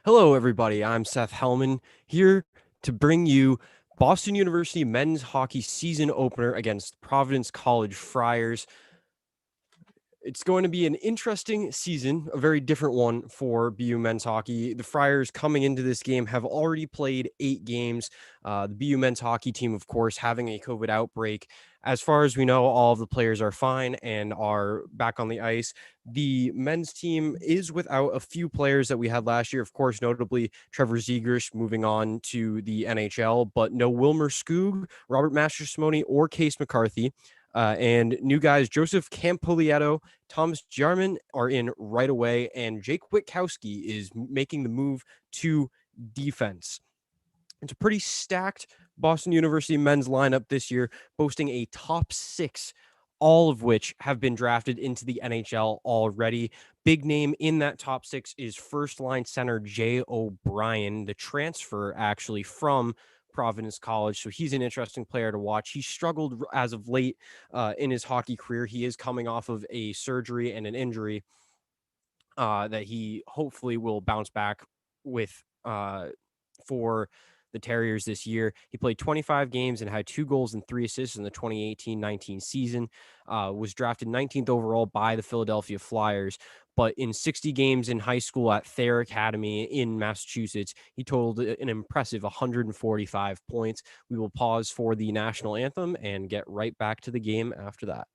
Hello, everybody. I'm Seth Hellman here to bring you Boston University men's hockey season opener against Providence College Friars. It's going to be an interesting season, a very different one for BU men's hockey. The Friars coming into this game have already played 8 games. The BU men's hockey team, of course, having a COVID outbreak. As far as we know, all of the players are fine and are back on the ice. The men's team is without a few players that we had last year, of course, notably Trevor Zegers moving on to the NHL, but no Wilmer Skoog, Robert Mastrosimone, or Case McCarthy. And new guys, Joseph Campolietto, Thomas Jarman are in right away, and Jake Witkowski is making the move to defense. It's a pretty stacked Boston University men's lineup this year, boasting a top 6, all of which have been drafted into the NHL already. Big name in that top 6 is first-line center Jay O'Brien, the transfer actually from Providence College. So he's an interesting player to watch. He struggled as of late in his hockey career. He is coming off of a surgery and an injury that he hopefully will bounce back with for the Terriers this year. He played 25 games and had 2 goals and 3 assists in the 2018-19 season. Was drafted 19th overall by the Philadelphia Flyers. But in 60 games in high school at Thayer Academy in Massachusetts, he totaled an impressive 145 points. We will pause for the national anthem and get right back to the game after that.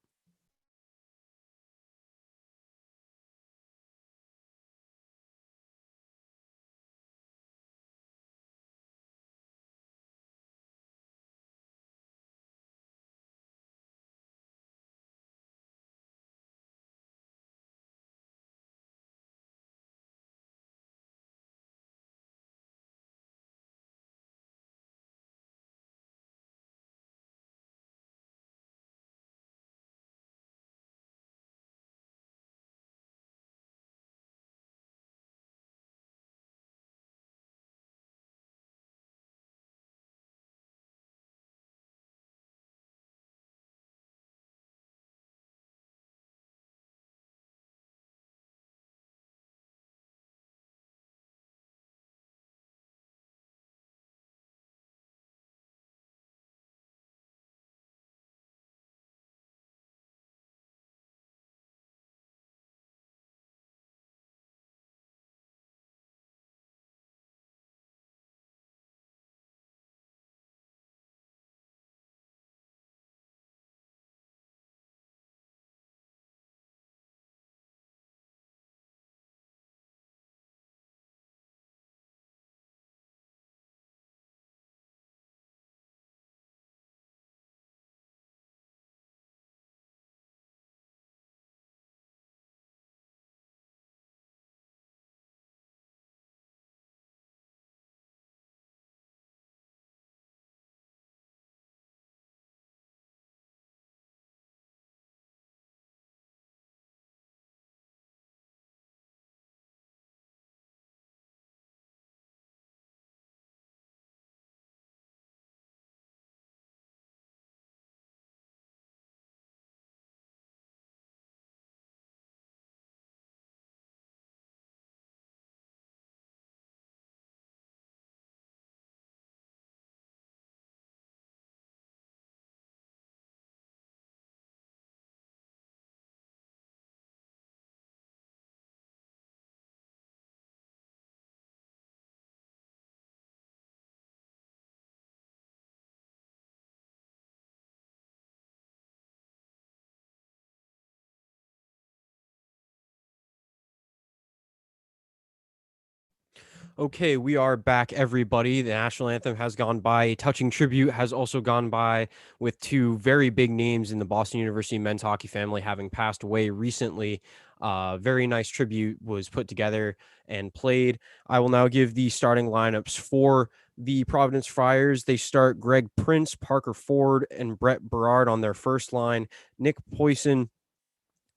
Okay, we are back, everybody. The national anthem has gone by. A touching tribute has also gone by with 2 very big names in the Boston University men's hockey family having passed away recently. Very nice tribute was put together and played. I will now give the starting lineups for the Providence Friars. They start Greg Prince, Parker Ford, and Brett Berard on their first line. Nick Poisson,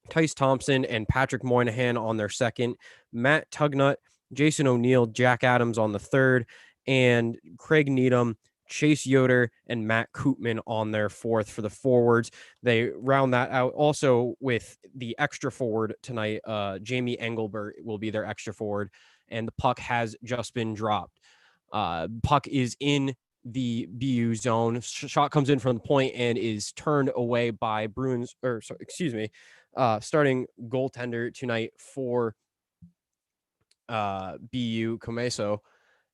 Tice Thompson, and Patrick Moynihan on their second. Matt Tugnut, Jason O'Neill, Jack Adams on the third, and Craig Needham, Chase Yoder and Matt Koopman on their fourth for the forwards. They round that out also with the extra forward tonight. Jamie Engelbert will be their extra forward, and the puck has just been dropped. Puck is in the BU zone. Shot comes in from the point and is turned away by Bruins, or sorry, excuse me, starting goaltender tonight for BU Comeso.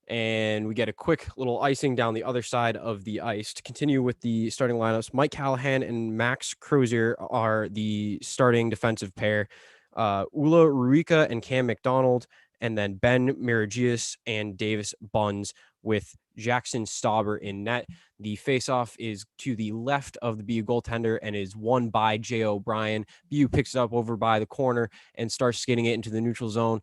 And we get a quick little icing down the other side of the ice. To continue with the starting lineups, Mike Callahan and Max Crozier are the starting defensive pair. Ula Ruika and Cam McDonald, and then Ben Miragius and Davis Buns with Jackson Stauber in net. The faceoff is to the left of the BU goaltender and is won by Jay O'Brien. BU picks it up over by the corner and starts skating it into the neutral zone.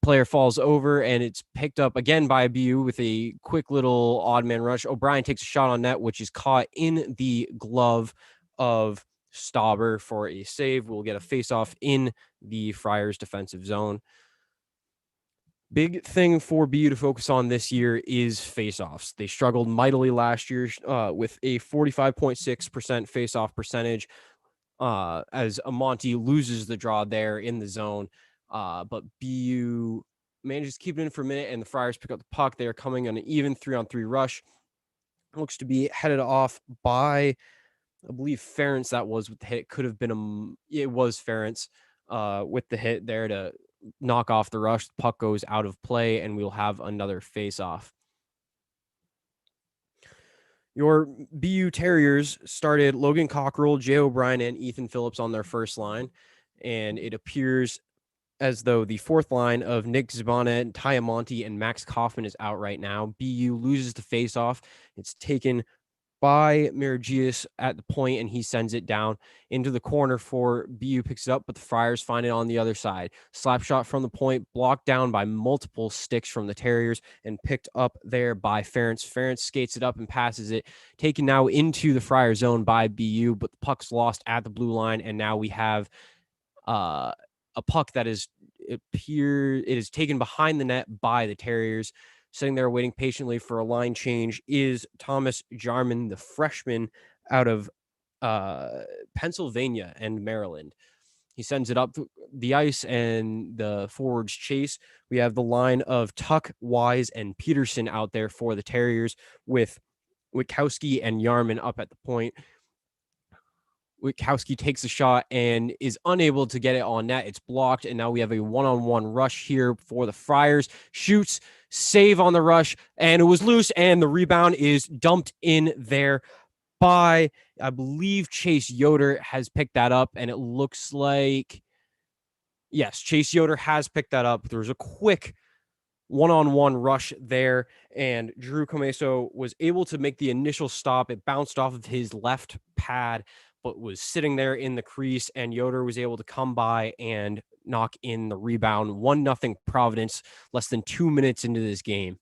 Player falls over and it's picked up again by BU with a quick little odd man rush. O'Brien takes a shot on net, which is caught in the glove of Stauber for a save. We'll get a face-off in the Friars defensive zone. Big thing for BU to focus on this year is faceoffs. They struggled mightily last year with a 45.6% faceoff percentage as Amonte loses the draw there in the zone. But BU manages to keep it in for a minute, and the Friars pick up the puck. They are coming on an even 3-on-3 rush. It looks to be headed off by, I believe, Ferentz. That was with the hit. Could have been it was Ferentz with the hit there to knock off the rush. The puck goes out of play, and we'll have another face-off. Your BU Terriers started Logan Cockrell, Jay O'Brien, and Ethan Phillips on their first line, and it appears as though the fourth line of Nick Zabana, Ty Amonte, and Max Kaufman is out right now. BU loses the faceoff. It's taken by Miragius at the point, and he sends it down into the corner for BU, picks it up, but the Friars find it on the other side. Slap shot from the point, blocked down by multiple sticks from the Terriers, and picked up there by Ferentz. Ferentz skates it up and passes it, taken now into the Friar zone by BU, but the puck's lost at the blue line, and now we have a puck that is it is taken behind the net by the Terriers. Sitting there waiting patiently for a line change is Thomas Jarman, the freshman out of Pennsylvania and Maryland. He sends it up the ice, and the forwards chase. We have the line of Tuck, Wise, and Peterson out there for the Terriers, with Witkowski and Yarman up at the point. Witkowski takes a shot and is unable to get it on net. It's blocked, and now we have a one-on-one rush here for the Friars. Shoots, save on the rush, and it was loose, and the rebound is dumped in there by, I believe, Chase Yoder has picked that up, and it looks like, yes, Chase Yoder has picked that up. There was a quick one-on-one rush there, and Drew Comeso was able to make the initial stop. It bounced off of his left pad, but was sitting there in the crease, and Yoder was able to come by and knock in the rebound. 1-0 Providence, less than 2 minutes into this game.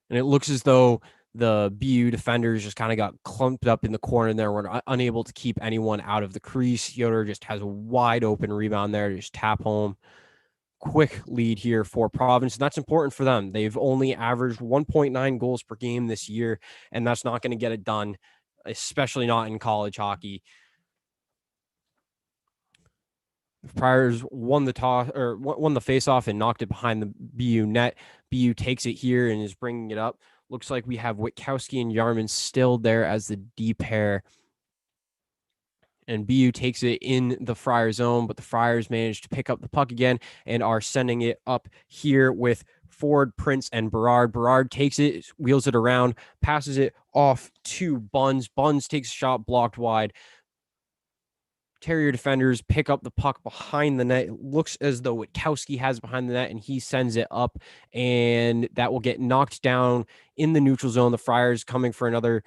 And it looks as though the BU defenders just kind of got clumped up in the corner there, were unable to keep anyone out of the crease. Yoder just has a wide open rebound there to just tap home. Quick lead here for Providence, and that's important for them. They've only averaged 1.9 goals per game this year, and that's not going to get it done, especially not in college hockey. The Friars won the toss, or won the faceoff, and knocked it behind the BU net. BU takes it here and is bringing it up. Looks like we have Witkowski and Yarman still there as the D pair. And BU takes it in the Friar zone, but the Friars manage to pick up the puck again and are sending it up here with Ford, Prince, and Berard. Berard takes it, wheels it around, passes it off to Buns. Buns takes a shot blocked wide. Terrier defenders pick up the puck behind the net. It looks as though Witkowski has behind the net, and he sends it up, and that will get knocked down in the neutral zone. The Friars coming for another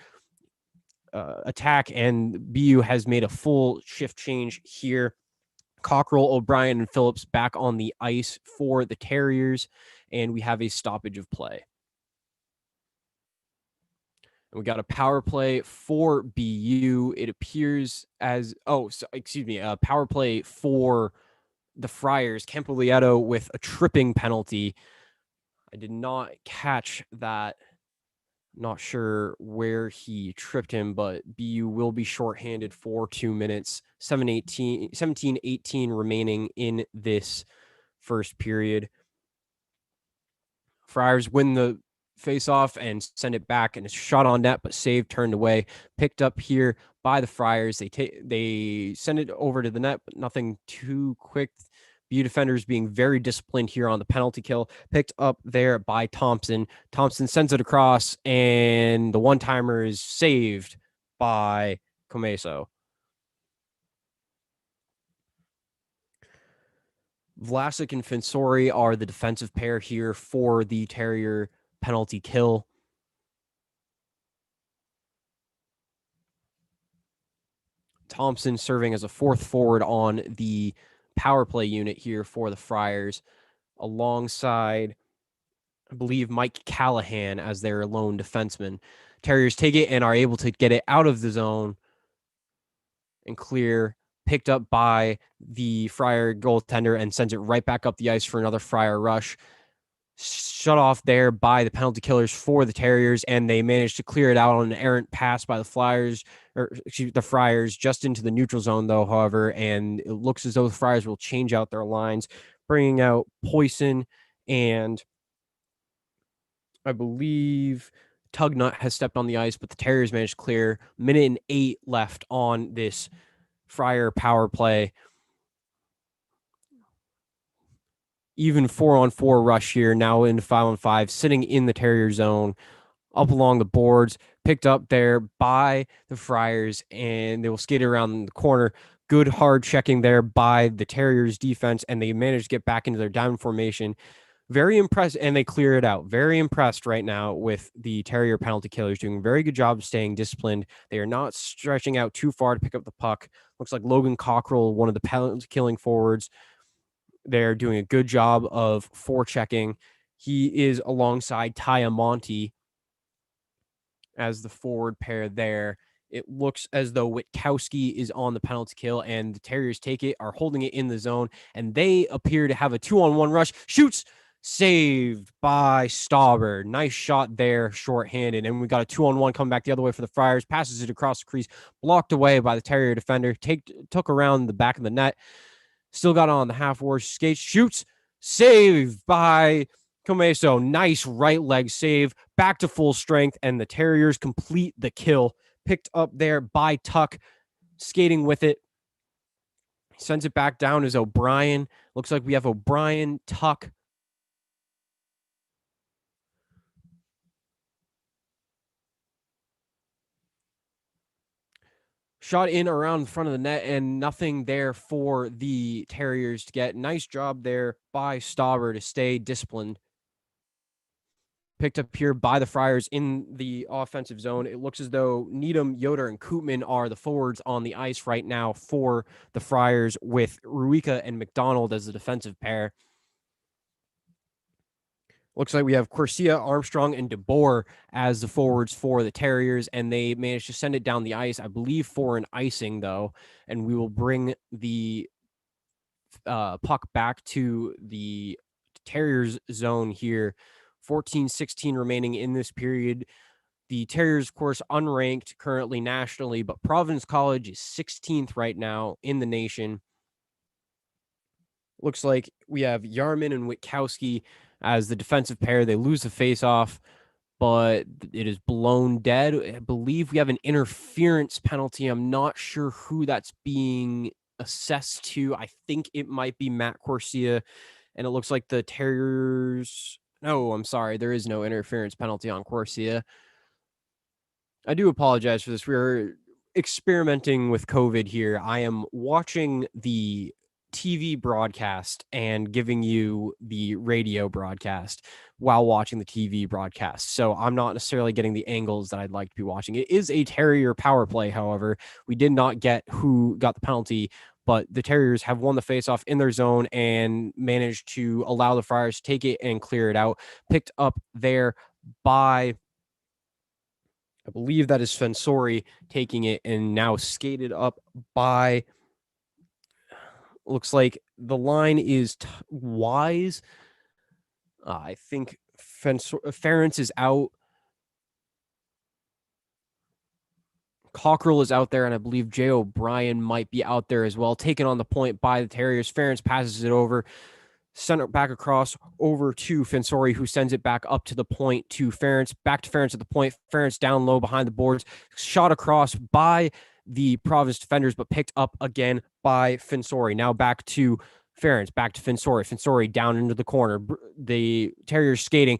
attack, and BU has made a full shift change here. Cockrell, O'Brien, and Phillips back on the ice for the Terriers, and we have a stoppage of play. And we got a power play for BU. It appears as, a power play for the Friars. Campolietto with a tripping penalty. I did not catch that Not sure where he tripped him, but BU will be shorthanded for 2 minutes. 17-18 remaining in this first period. Friars win the face-off and send it back, and it's shot on net, but saved, turned away. Picked up here by the Friars. They send it over to the net, but nothing too quick. BU defenders being very disciplined here on the penalty kill. Picked up there by Thompson. Thompson sends it across, and the one-timer is saved by Comeso. Vlasic and Finsori are the defensive pair here for the Terrier penalty kill. Thompson serving as a fourth forward on the power play unit here for the Friars, alongside, I believe, Mike Callahan as their lone defenseman. Terriers take it and are able to get it out of the zone and clear, picked up by the Friar goaltender and sends it right back up the ice for another Friar rush. Shut off there by the penalty killers for the Terriers, and they managed to clear it out on an errant pass by the Friars just into the neutral zone, though, however, and it looks as though the Friars will change out their lines, bringing out Poison, and I believe Tugnut has stepped on the ice, but the Terriers managed to clear. 1:08 left on this Friar power play. Even 4-on-4 rush here, now in 5-on-5, sitting in the Terrier zone, up along the boards, picked up there by the Friars, and they will skate around the corner. Good hard checking there by the Terriers defense, and they managed to get back into their diamond formation. Very impressed, and they clear it out. Very impressed right now with the Terrier penalty killers, doing a very good job of staying disciplined. They are not stretching out too far to pick up the puck. Looks like Logan Cockrell, one of the penalty killing forwards, they're doing a good job of forechecking. He is alongside Taya Monty as the forward pair there. It looks as though Witkowski is on the penalty kill, and the Terriers take it, are holding it in the zone, and they appear to have a 2-on-1 rush. Shoots, saved by Stauber. Nice shot there, shorthanded. And we got a 2-on-1 coming back the other way for the Friars. Passes it across the crease, blocked away by the Terrier defender. Took around the back of the net. Still got on the half-ward skate. Shoots, saved by Comeso. Nice right leg save. Back to full strength, and the Terriers complete the kill. Picked up there by Tuck, skating with it. Sends it back down as O'Brien. Looks like we have O'Brien, Tuck. Shot in around the front of the net, and nothing there for the Terriers to get. Nice job there by Stauber to stay disciplined. Picked up here by the Friars in the offensive zone. It looks as though Needham, Yoder, and Koopman are the forwards on the ice right now for the Friars, with Ruika and McDonald as the defensive pair. Looks like we have Corsia, Armstrong, and DeBoer as the forwards for the Terriers, and they managed to send it down the ice, I believe, for an icing, though, and we will bring the puck back to the Terriers zone here. 14-16 remaining in this period. The Terriers, of course, unranked currently nationally, but Providence College is 16th right now in the nation. Looks like we have Yarman and Witkowski as the defensive pair. They lose the faceoff, but it is blown dead. I believe we have an interference penalty. I'm not sure who that's being assessed to. I think it might be Matt Corsia, and it looks like the Terriers. No, I'm sorry. There is no interference penalty on Corsia. I do apologize for this. We're experimenting with COVID here. I am watching the TV broadcast and giving you the radio broadcast while watching the TV broadcast. So I'm not necessarily getting the angles that I'd like to be watching. It is a Terrier power play, however. We did not get who got the penalty, but the Terriers have won the faceoff in their zone and managed to allow the Friars to take it and clear it out. Picked up there by, I believe that is Fensori, taking it, and now skated up by, looks like the line is Wise. I think Ference is out. Cockrell is out there, and I believe Jay O'Brien might be out there as well, taken on the point by the Terriers. Ference passes it over, center back across over to Fensori, who sends it back up to the point to Ference. Back to Ference at the point. Ference down low behind the boards, shot across by the Providence defenders, but picked up again by Fensori. Now back to Ference, back to Fensori. Fensori down into the corner. The Terriers skating,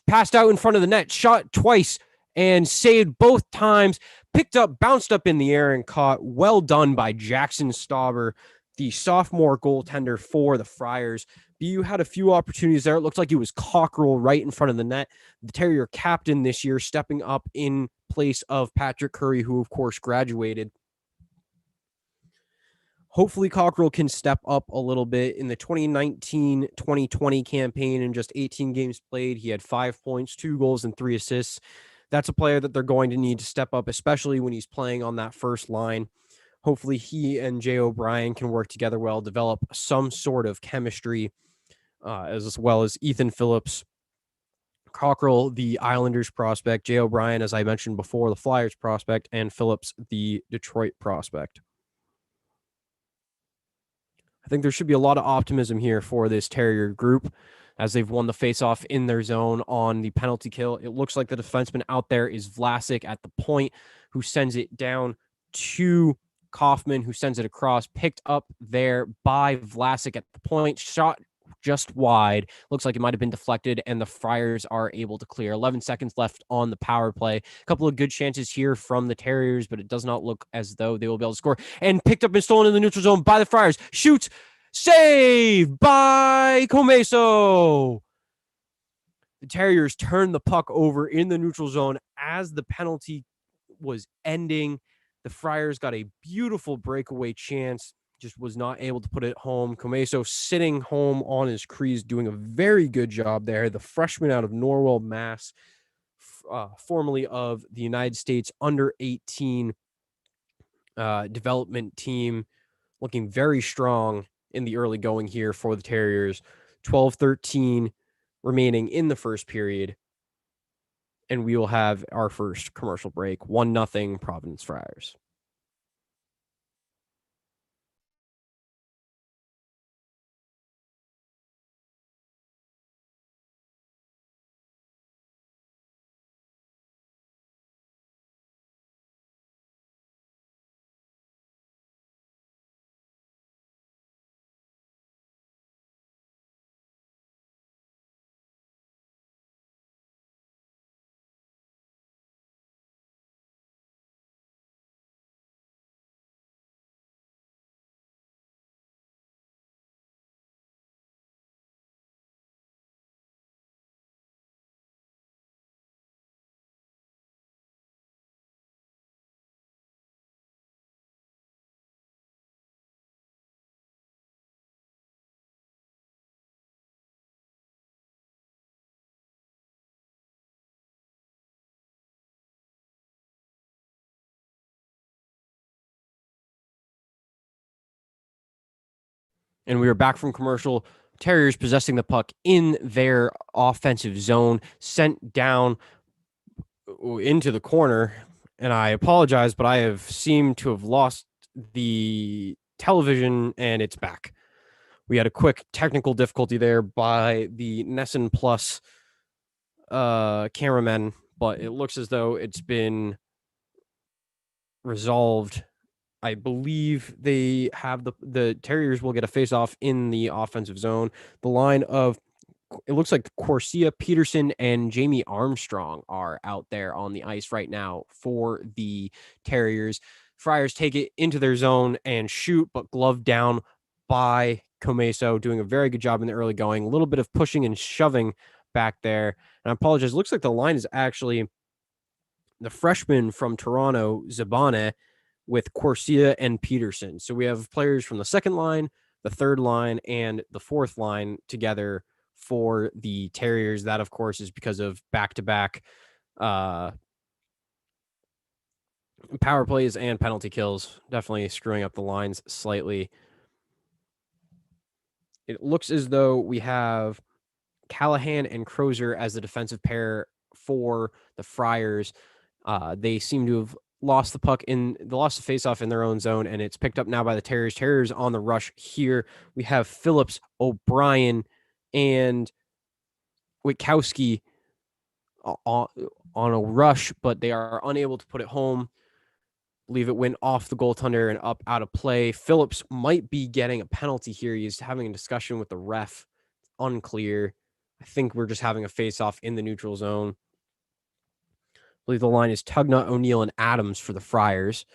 passed out in front of the net, shot twice and saved both times. Picked up, bounced up in the air and caught. Well done by Jackson Stauber, the sophomore goaltender for the Friars. BU had a few opportunities there. It looked like it was Cockrell right in front of the net. The Terrier captain this year stepping up in place of Patrick Curry, who of course graduated. Hopefully Cockrell can step up a little bit. In the 2019-2020 campaign, in just 18 games played, he had 5 points, 2 goals, and 3 assists. That's a player that they're going to need to step up, especially when he's playing on that first line. Hopefully he and Jay O'Brien can work together well, develop some sort of chemistry, as well as Ethan Phillips, Cockrell, the Islanders prospect, Jay O'Brien, as I mentioned before, the Flyers prospect, and Phillips, the Detroit prospect. I think there should be a lot of optimism here for this Terrier group as they've won the faceoff in their zone on the penalty kill. It looks like the defenseman out there is Vlasic at the point, who sends it down to Kaufman, who sends it across, picked up there by Vlasic at the point, shot just wide. Looks like it might have been deflected, and the Friars are able to clear. 11 seconds left on the power play. A couple of good chances here from the Terriers, but it does not look as though they will be able to score. And picked up and stolen in the neutral zone by the Friars. Shoots. Save by Comeso. The Terriers turned the puck over in the neutral zone as the penalty was ending. The Friars got a beautiful breakaway chance, just was not able to put it home. Comeso sitting home on his crease, doing a very good job there. The freshman out of Norwell, Mass, formerly of the United States under-18 development team, looking very strong in the early going here for the Terriers. 12-13 remaining in the first period, and we will have our first commercial break. 1-0 Providence Friars. And we are back from commercial. Terriers possessing the puck in their offensive zone, sent down into the corner. And I apologize, but I have seemed to have lost the television, and it's back. We had a quick technical difficulty there by the Nesson Plus cameramen, but it looks as though it's been resolved. I believe they have the Terriers will get a face-off in the offensive zone. The line of, it looks like Corsia, Peterson, and Jamie Armstrong are out there on the ice right now for the Terriers. Friars take it into their zone and shoot, but gloved down by Comeso, doing a very good job in the early going. A little bit of pushing and shoving back there. And I apologize. It looks like the line is actually the freshman from Toronto, Zabane, with Corsia and Peterson. So we have players from the second line, the third line, and the fourth line together for the Terriers. That, of course, is because of back-to-back power plays and penalty kills, definitely screwing up the lines slightly. It looks as though we have Callahan and Crozer as the defensive pair for the Friars. They seem to have lost the face-off in their own zone, and it's picked up now by the Terriers. Terriers on the rush here. We have Phillips, O'Brien, and Witkowski on a rush, but they are unable to put it home. I believe it went off the goaltender and up out of play. Phillips might be getting a penalty here. He's having a discussion with the ref. Unclear. I think we're just having a face-off in the neutral zone. I believe the line is Tugnut, O'Neill, and Adams for the Friars.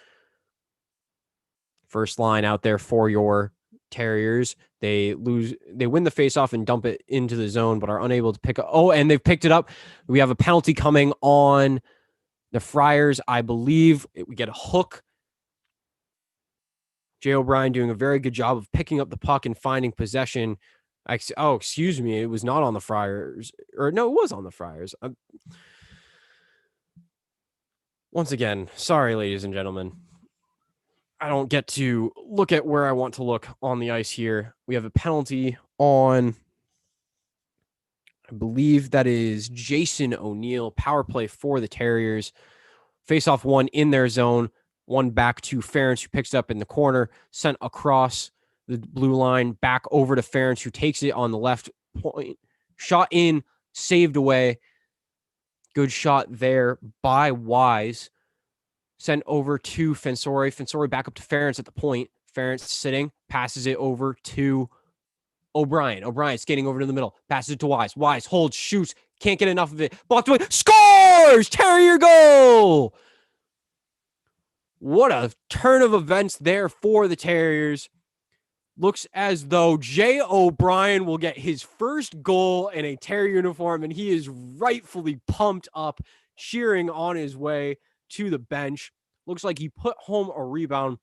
First line out there for your Terriers. They win the faceoff and dump it into the zone, but are unable to pick up. Oh, and they've picked it up. We have a penalty coming on the Friars. I believe we get a hook. Jay O'Brien doing a very good job of picking up the puck and finding possession. Excuse me. It was not on the Friars. Or no, it was on the Friars. Once again, sorry, ladies and gentlemen. I don't get to look at where I want to look on the ice here. We have a penalty on, I believe that is Jason O'Neill, power play for the Terriers. Face off one in their zone, one back to Ferentz, who picks it up in the corner, sent across the blue line, back over to Ferentz, who takes it on the left point. Shot in, saved away. Good shot there by Wise. Sent over to Fensori. Fensori back up to Ferentz at the point. Ferentz sitting, passes it over to O'Brien. O'Brien skating over to the middle, passes it to Wise. Wise holds, shoots, can't get enough of it. Blocked away, scores! Terrier goal! What a turn of events there for the Terriers. Looks as though Jay O'Brien will get his first goal in a Terrier uniform, and he is rightfully pumped up, cheering on his way to the bench. Looks like he put home a rebound.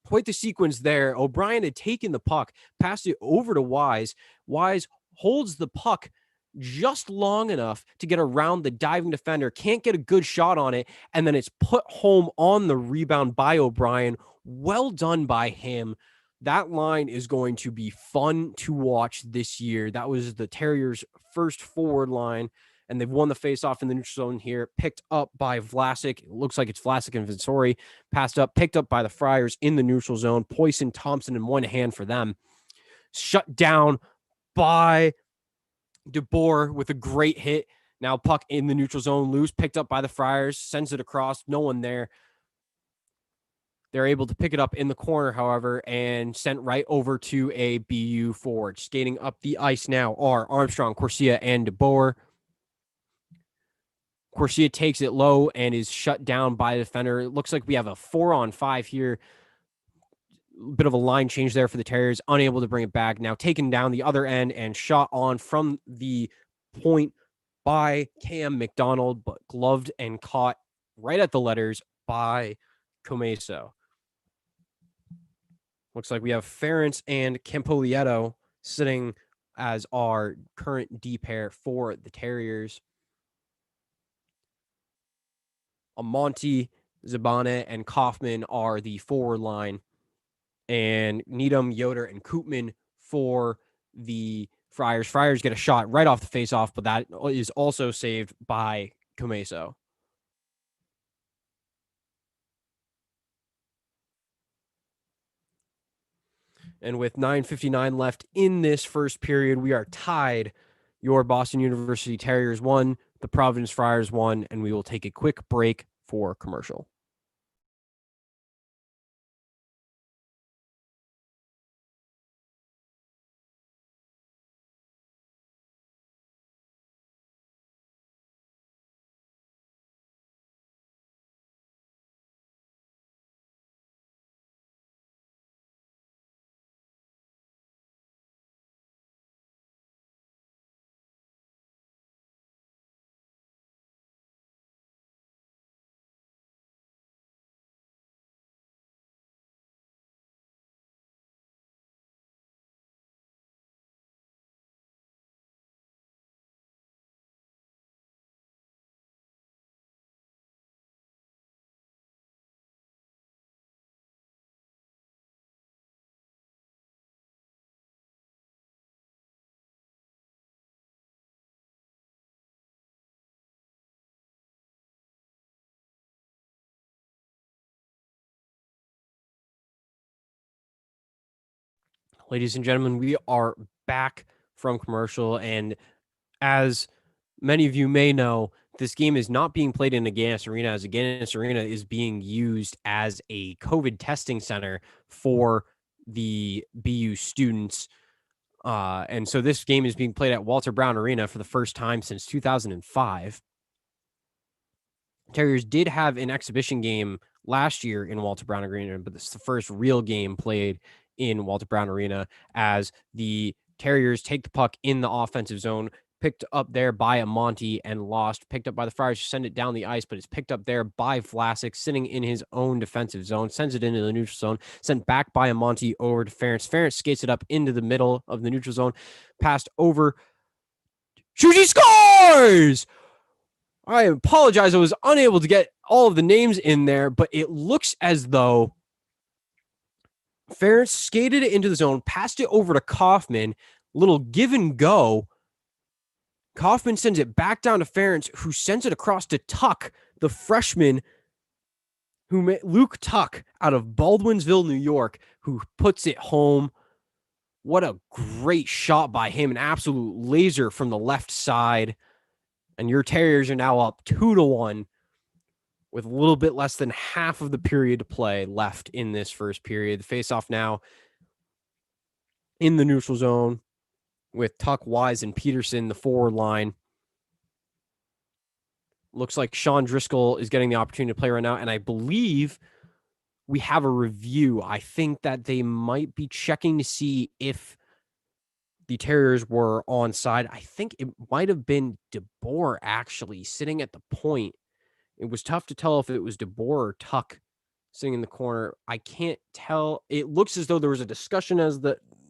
Quite the sequence there. O'Brien had taken the puck, passed it over to Wise. Wise holds the puck just long enough to get around the diving defender, can't get a good shot on it, and then it's put home on the rebound by O'Brien. Well done by him. That line is going to be fun to watch this year. That was the Terriers' first forward line, and they've won the faceoff in the neutral zone here. Picked up by Vlasic. It looks like it's Vlasic and Vinsori. Passed up, picked up by the Friars in the neutral zone. Poisson, Thompson in one hand for them. Shut down by DeBoer with a great hit. Now puck in the neutral zone, loose, picked up by the Friars, sends it across. No one there. They're able to pick it up in the corner, however, and sent right over to a BU forward. Skating up the ice now are Armstrong, Corsia, and DeBoer. Corsia takes it low and is shut down by the defender. It looks like we have a 4-on-5 here. Bit of a line change there for the Terriers, unable to bring it back. Now taken down the other end and shot on from the point by Cam McDonald, but gloved and caught right at the letters by Comeso. Looks like we have Ferentz and Campolietto sitting as our current D pair for the Terriers. Amonte, Zabane, and Kaufman are the forward line, and Needham, Yoder, and Koopman for the Friars. Friars get a shot right off the face-off, but that is also saved by Comeso. And with 9:59 left in this first period, we are tied. Your Boston University Terriers won, the Providence Friars won, and we will take a quick break for commercial. Ladies and gentlemen, we are back from commercial, and as many of you may know, this game is not being played in a Agganis Arena, as Agganis Arena is being used as a COVID testing center for the BU students. And so this game is being played at Walter Brown Arena for the first time since 2005. Terriers did have an exhibition game last year in Walter Brown Arena, but this is the first real game played in Walter Brown Arena as the Terriers take the puck in the offensive zone, picked up there by Amonte and lost, picked up by the Friars, send it down the ice, but it's picked up there by Vlasic, sitting in his own defensive zone, sends it into the neutral zone, sent back by Amonte over to Ference. Ference skates it up into the middle of the neutral zone, passed over. Shuji scores! I apologize. I was unable to get all of the names in there, but it looks as though Ference skated it into the zone, passed it over to Kaufman, little give and go. Kaufman sends it back down to Ference, who sends it across to Tuck, the freshman, Luke Tuck out of Baldwinsville, New York, who puts it home. What a great shot by him, an absolute laser from the left side. And your Terriers are now up 2-1 with a little bit less than half of the period to play left in this first period. The face-off now in the neutral zone with Tuck, Wise, and Peterson, the forward line. Looks like Sean Driscoll is getting the opportunity to play right now, and I believe we have a review. I think that they might be checking to see if the Terriers were onside. I think it might have been DeBoer actually sitting at the point. It was tough to tell if it was DeBoer or Tuck sitting in the corner. I can't tell. It looks as though there was a discussion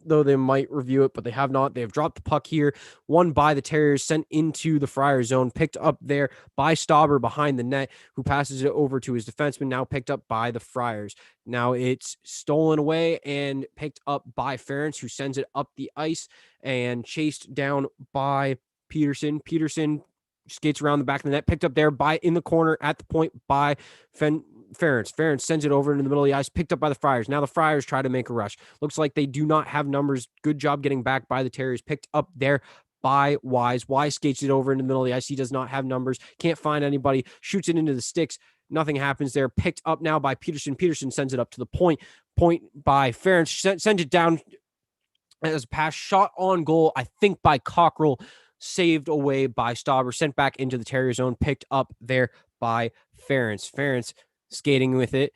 though they might review it, but they have not. They have dropped the puck here. Won by the Terriers, sent into the Friar zone, picked up there by Stauber behind the net, who passes it over to his defenseman, now picked up by the Friars. Now it's stolen away and picked up by Ference, who sends it up the ice and chased down by Peterson. Peterson skates around the back of the net, picked up there in the corner at the point by Ference. Ference sends it over into the middle of the ice, picked up by the Friars. Now the Friars try to make a rush. Looks like they do not have numbers. Good job getting back by the Terriers. Picked up there by Wise. Wise skates it over into the middle of the ice. He does not have numbers. Can't find anybody. Shoots it into the sticks. Nothing happens there. Picked up now by Peterson. Peterson sends it up to the point. Point by Ference. Sends it down as a pass. Shot on goal, I think, by Cockrell. Saved away by Stauber. Sent back into the Terrier zone. Picked up there by Ference. Ference skating with it,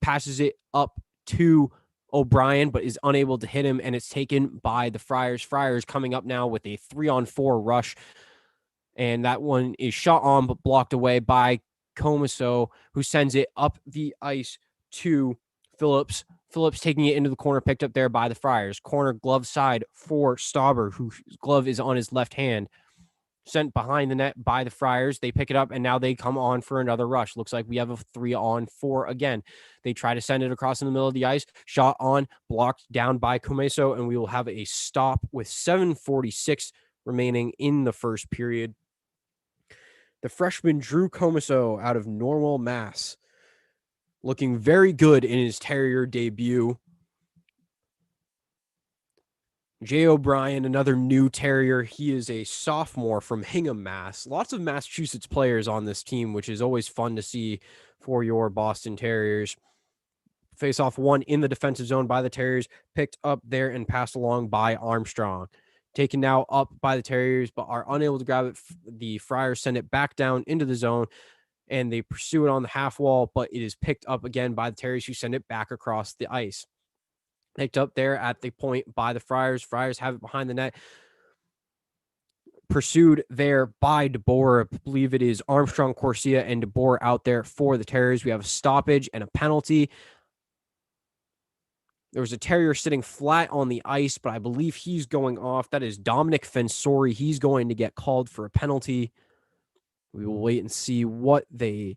passes it up to O'Brien, but is unable to hit him, and it's taken by the Friars. Friars coming up now with a 3-on-4 rush, and that one is shot on but blocked away by Comiso, who sends it up the ice to Phillips. Phillips taking it into the corner, picked up there by the Friars. Corner glove side for Stauber, whose glove is on his left hand. Sent behind the net by the Friars. They pick it up, and now they come on for another rush. Looks like we have a 3-on-4 again. They try to send it across in the middle of the ice. Shot on, blocked down by Comeso, and we will have a stop with 7:46 remaining in the first period. The freshman Drew Comeso out of Norwell, Mass, looking very good in his Terrier debut. Jay O'Brien, another new Terrier. He is a sophomore from Hingham, Mass. Lots of Massachusetts players on this team, which is always fun to see for your Boston Terriers. Face-off one in the defensive zone by the Terriers, picked up there and passed along by Armstrong. Taken now up by the Terriers, but are unable to grab it. The Friars send it back down into the zone, and they pursue it on the half wall, but it is picked up again by the Terriers, who send it back across the ice. Picked up there at the point by the Friars. Friars have it behind the net. Pursued there by DeBoer. I believe it is Armstrong, Corsia, and DeBoer out there for the Terriers. We have a stoppage and a penalty. There was a Terrier sitting flat on the ice, but I believe he's going off. That is Dominic Fensori. He's going to get called for a penalty. We will wait and see what they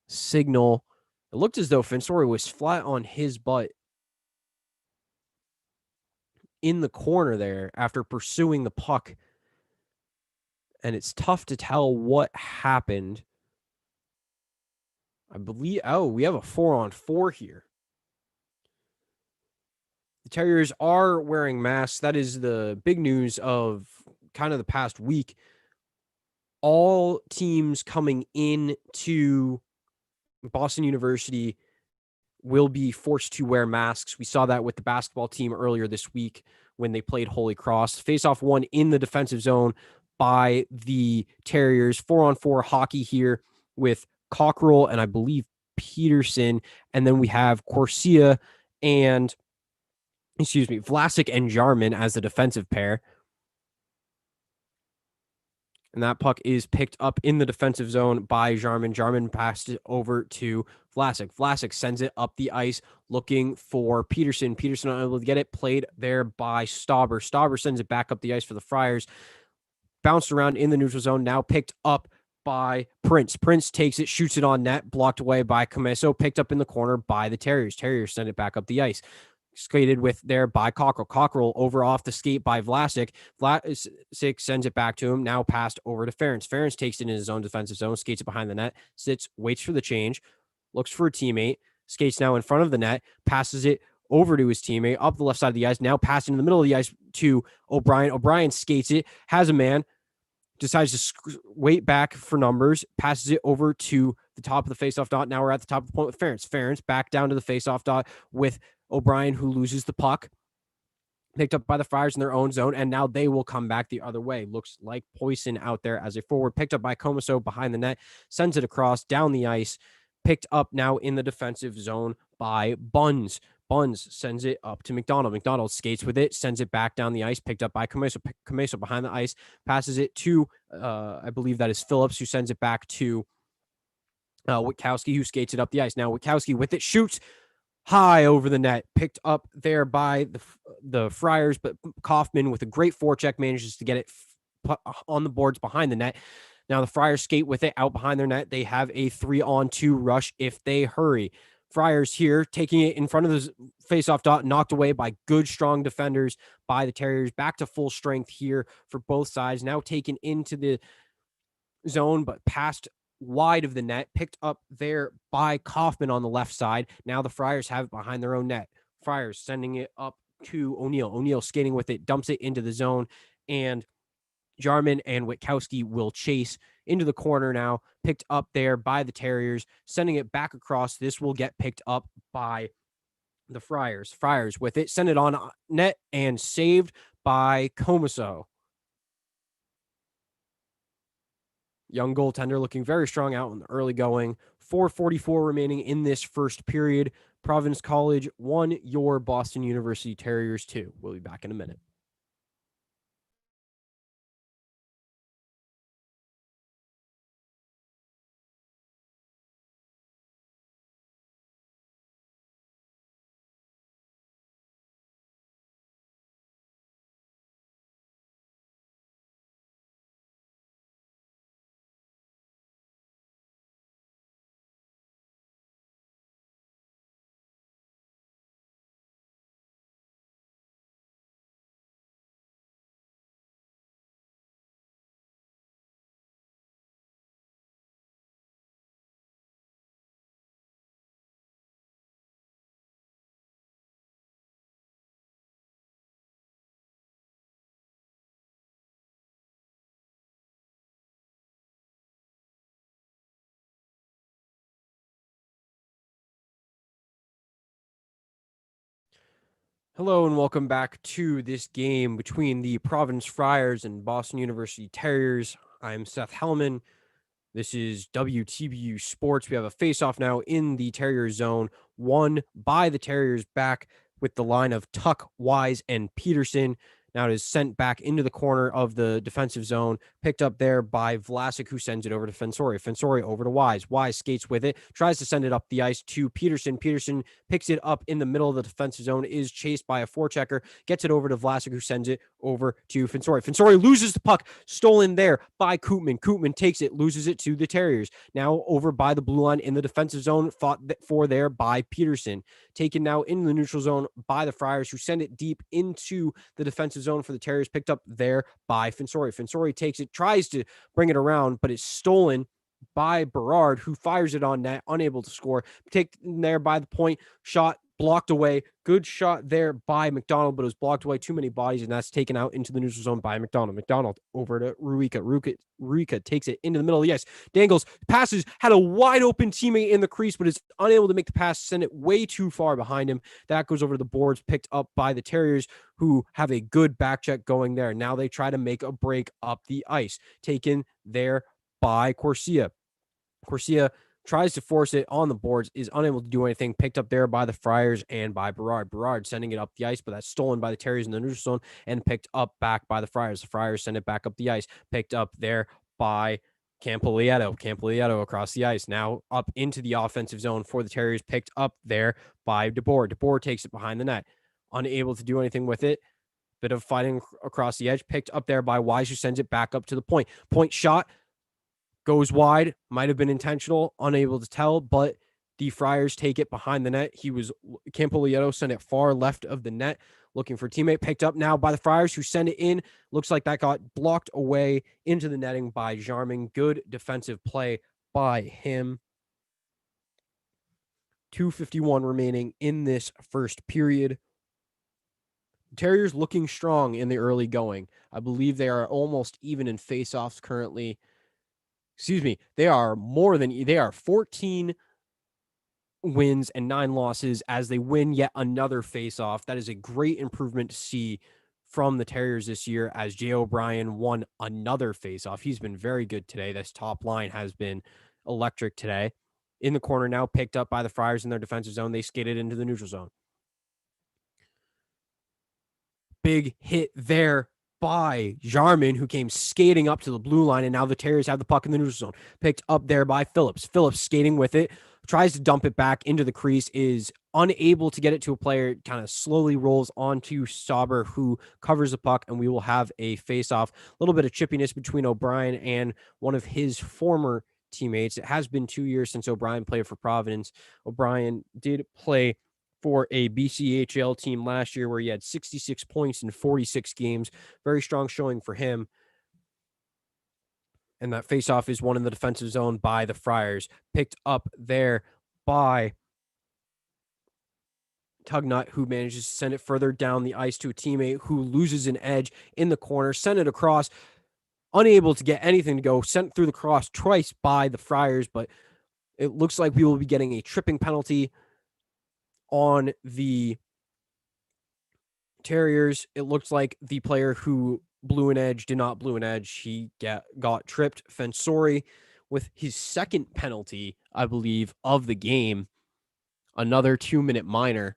signal. It looked as though Fensori was flat on his butt in the corner there after pursuing the puck. And it's tough to tell what happened. I believe, we have a 4-on-4 here. The Terriers are wearing masks. That is the big news of kind of the past week. All teams coming in to Boston University will be forced to wear masks. We saw that with the basketball team earlier this week when they played Holy Cross. Face-off one in the defensive zone by the Terriers. 4-on-4 hockey here with Cockrell and I believe Peterson. And then we have Corsia and, Vlasic and Jarman as the defensive pair. And that puck is picked up in the defensive zone by Jarman. Jarman passed it over to Vlasic. Vlasic sends it up the ice looking for Peterson. Peterson unable to get it. Played there by Stauber. Stauber sends it back up the ice for the Friars. Bounced around in the neutral zone. Now picked up by Prince. Prince takes it, shoots it on net. Blocked away by Comesso. Picked up in the corner by the Terriers. Terriers send it back up the ice. Skated with there by Cockrell. Cockrell over off the skate by Vlasic. Vlasic sends it back to him. Now passed over to Ferentz. Ferentz takes it in his own defensive zone, skates it behind the net, sits, waits for the change, looks for a teammate, skates now in front of the net, passes it over to his teammate up the left side of the ice, now passing in the middle of the ice to O'Brien. O'Brien skates it, has a man, decides to wait back for numbers, passes it over to the top of the faceoff dot. Now we're at the top of the point with Ferentz. Ferentz back down to the faceoff dot with O'Brien, who loses the puck, picked up by the Friars in their own zone, and now they will come back the other way. Looks like Poison out there as a forward, picked up by Comesso behind the net, sends it across, down the ice, picked up now in the defensive zone by Buns. Buns sends it up to McDonald. McDonald skates with it, sends it back down the ice, picked up by Comesso. Comesso behind the ice, passes it to, I believe that is Phillips, who sends it back to Witkowski, who skates it up the ice. Now Witkowski with it, shoots high over the net, picked up there by the Friars, but Kaufman with a great forecheck manages to get it on the boards behind the net. Now the Friars skate with it out behind their net. They have a 3-on-2 rush if they hurry. Friars here taking it in front of the faceoff dot, knocked away by good, strong defenders by the Terriers. Back to full strength here for both sides. Now taken into the zone, but passed wide of the net, picked up there by Kaufman on the left side. Now the Friars have it behind their own net. Friars sending it up to O'Neill. O'Neill skating with it, dumps it into the zone, and Jarman and Witkowski will chase into the corner now, picked up there by the Terriers, sending it back across. This will get picked up by the Friars. Friars with it, send it on net, and saved by Comesso. Young goaltender looking very strong out in the early going. 4:44 remaining in this first period. Providence College 1, your Boston University Terriers 2. We'll be back in a minute. Hello and welcome back to this game between the Providence Friars and Boston University Terriers. I'm Seth Hellman. This is WTBU Sports. We have a face-off now in the Terrier zone, won by the Terriers, back with the line of Tuck, Wise, and Peterson. Now it is sent back into the corner of the defensive zone, picked up there by Vlasic, who sends it over to Fensori. Fensori over to Wise. Wise skates with it, tries to send it up the ice to Peterson. Peterson picks it up in the middle of the defensive zone, is chased by a forechecker, gets it over to Vlasic, who sends it over to Fensori. Fensori loses the puck, stolen there by Koopman. Koopman takes it, loses it to the Terriers. Now over by the blue line in the defensive zone, fought for there by Peterson. Taken now in the neutral zone by the Friars, who send it deep into the defensive zone for the Terriers, picked up there by Fensori. Fensori takes it, tries to bring it around, but it's stolen by Berard, who fires it on net, unable to score. Taken there by the point, shot blocked away. Good shot there by McDonald, but it was blocked away. Too many bodies, and that's taken out into the neutral zone by McDonald. McDonald over to Ruika. Ruika takes it into the middle. Yes, dangles, passes, had a wide open teammate in the crease, but is unable to make the pass, send it way too far behind him. That goes over to the boards, picked up by the Terriers, who have a good back check going there. Now they try to make a break up the ice. Taken there by Corsia. Corsia tries to force it on the boards, is unable to do anything, picked up there by the Friars and by Berard. Berard sending it up the ice, but that's stolen by the Terriers in the neutral zone and picked up back by the Friars. The Friars send it back up the ice, picked up there by Campolietto. Campolietto across the ice, now up into the offensive zone for the Terriers, picked up there by DeBoer. DeBoer takes it behind the net, unable to do anything with it. Bit of fighting across the edge, picked up there by Wise, who sends it back up to the point. Point shot goes wide, might have been intentional, unable to tell, but the Friars take it behind the net. Campolietto sent it far left of the net, looking for a teammate, picked up now by the Friars, who send it in. Looks like that got blocked away into the netting by Jarman. Good defensive play by him. 2:51 remaining in this first period. Terriers looking strong in the early going. I believe they are almost even in faceoffs currently. They are 14 wins and 9 losses as they win yet another faceoff. That is a great improvement to see from the Terriers this year, as Jay O'Brien won another faceoff. He's been very good today. This top line has been electric today. In the corner now, picked up by the Friars in their defensive zone. They skated into the neutral zone. Big hit there by Jarman, who came skating up to the blue line, and now the Terriers have the puck in the neutral zone. Picked up there by Phillips. Phillips skating with it, tries to dump it back into the crease, is unable to get it to a player, kind of slowly rolls onto Stauber, who covers the puck, and we will have a face-off. A little bit of chippiness between O'Brien and one of his former teammates. It has been 2 years since O'Brien played for Providence. O'Brien did play for a BCHL team last year where he had 66 points in 46 games. Very strong showing for him. And that faceoff is won in the defensive zone by the Friars. Picked up there by Tugnut, who manages to send it further down the ice to a teammate who loses an edge in the corner. Send it across. Unable to get anything to go. Sent through the cross twice by the Friars, but it looks like we will be getting a tripping penalty on the Terriers. It looks like the player who blew an edge did not blew an edge. He got tripped. Fensori with his second penalty, I believe, of the game. Another 2-minute minor.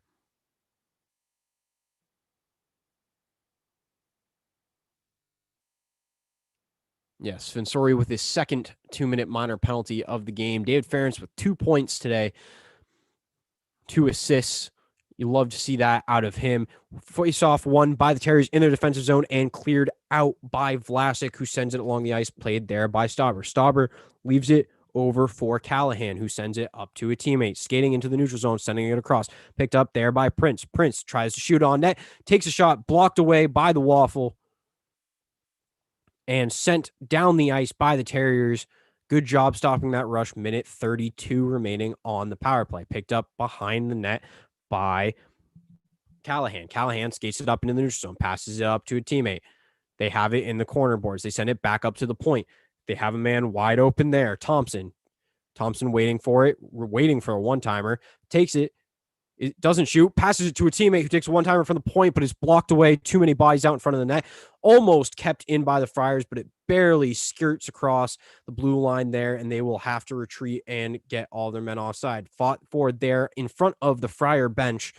Yes, Fensori with his second 2-minute minor penalty of the game. David Ferentz with 2 points today. 2 assists. You love to see that out of him. Face-off won by the Terriers in their defensive zone and cleared out by Vlasic, who sends it along the ice, played there by Stauber. Stauber leaves it over for Callahan, who sends it up to a teammate, skating into the neutral zone, sending it across. Picked up there by Prince. Prince tries to shoot on net, takes a shot, blocked away by the Waffle, and sent down the ice by the Terriers. Good job stopping that rush. Minute 32 remaining on the power play. Picked up behind the net by Callahan. Callahan skates it up into the neutral zone, passes it up to a teammate. They have it in the corner boards. They send it back up to the point. They have a man wide open there. Thompson waiting for it. We're waiting for a one-timer. Takes it. It doesn't shoot. Passes it to a teammate who takes a one-timer from the point, but is blocked away. Too many bodies out in front of the net. Almost kept in by the Friars, but it barely skirts across the blue line there, and they will have to retreat and get all their men offside. Fought for there in front of the Friar bench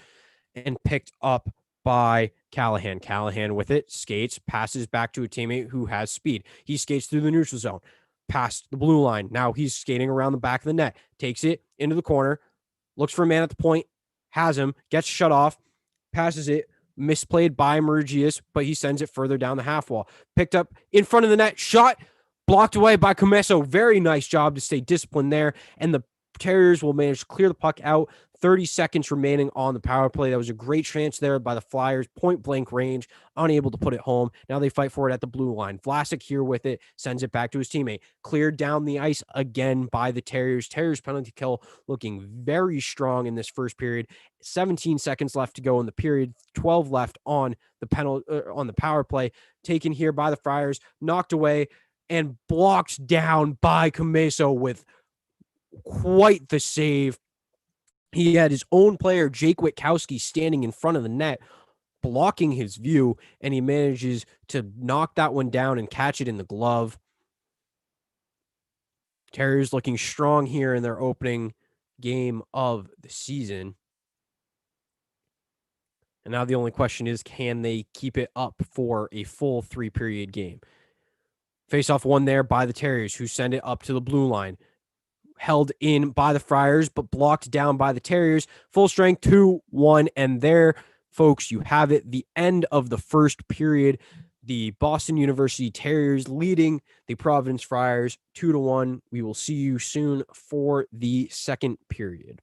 and picked up by Callahan. Callahan with it, skates, passes back to a teammate who has speed. He skates through the neutral zone, past the blue line. Now he's skating around the back of the net, takes it into the corner, looks for a man at the point, has him, gets shut off, passes it, misplayed by Marugias, but he sends it further down the half wall. Picked up in front of the net, shot, blocked away by Comesso. Very nice job to stay disciplined there, and the Terriers will manage to clear the puck out. 30 seconds remaining on the power play. That was a great chance there by the Flyers, point blank range, unable to put it home. Now they fight for it at the blue line. Vlasic here with it, sends it back to his teammate. Cleared down the ice again by the Terriers. Terriers penalty kill looking very strong in this first period. 17 seconds left to go in the period, 12 left on the on the power play. Taken here by the Friars, knocked away and blocked down by Comeso with quite the save. He had his own player, Jake Witkowski, standing in front of the net, blocking his view, and he manages to knock that one down and catch it in the glove. Terriers looking strong here in their opening game of the season. And now the only question is, can they keep it up for a full 3-period game? Face-off won there by the Terriers, who send it up to the blue line. Held in by the Friars, but blocked down by the Terriers. Full strength, 2-1. And there, folks, you have it. The end of the first period. The Boston University Terriers leading the Providence Friars 2-1. We will see you soon for the second period.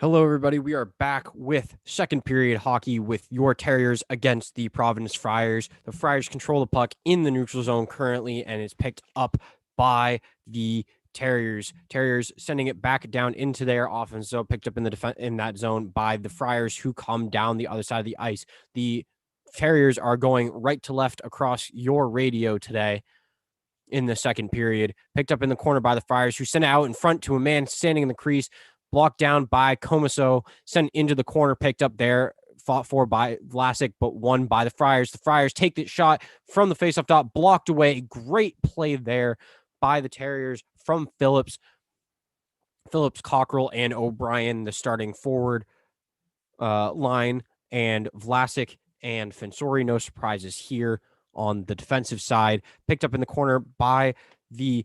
Hello, everybody. We are back with second period hockey with your Terriers against the Providence Friars. The Friars control the puck in the neutral zone currently, and it's picked up by the Terriers. Terriers sending it back down into their offense zone, picked up in the in that zone by the Friars, who come down the other side of the ice. The Terriers are going right to left across your radio today in the second period. Picked up in the corner by the Friars, who sent it out in front to a man standing in the crease, blocked down by Comiso, sent into the corner, picked up there, fought for by Vlasic, but won by the Friars. The Friars take the shot from the faceoff dot, blocked away. Great play there by the Terriers from Phillips, Cockrell, and O'Brien, the starting forward line, and Vlasic and Fensori. No surprises here on the defensive side. Picked up in the corner by the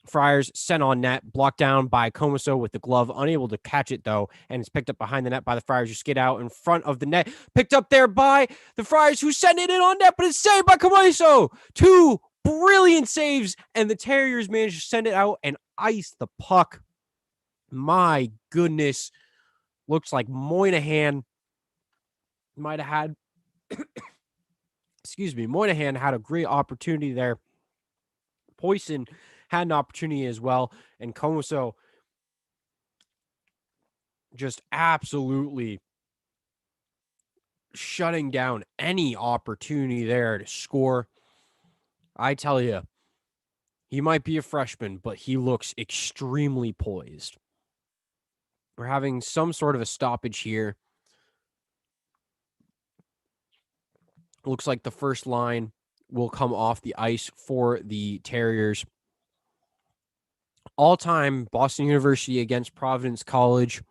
Friars, sent on net, blocked down by Comiso with the glove, unable to catch it though, and it's picked up behind the net by the Friars, who skid out in front of the net. Picked up there by the Friars, who sent it in on net, but it's saved by Comiso. Two brilliant saves, and the Terriers managed to send it out and ice the puck. My goodness. Looks like Moynihan might have had Moynihan had a great opportunity there. Poisson had an opportunity as well, and Comiso just absolutely shutting down any opportunity there to score. I tell you, he might be a freshman, but he looks extremely poised. We're having some sort of a stoppage here. Looks like the first line will come off the ice for the Terriers. All-time Boston University against Providence College,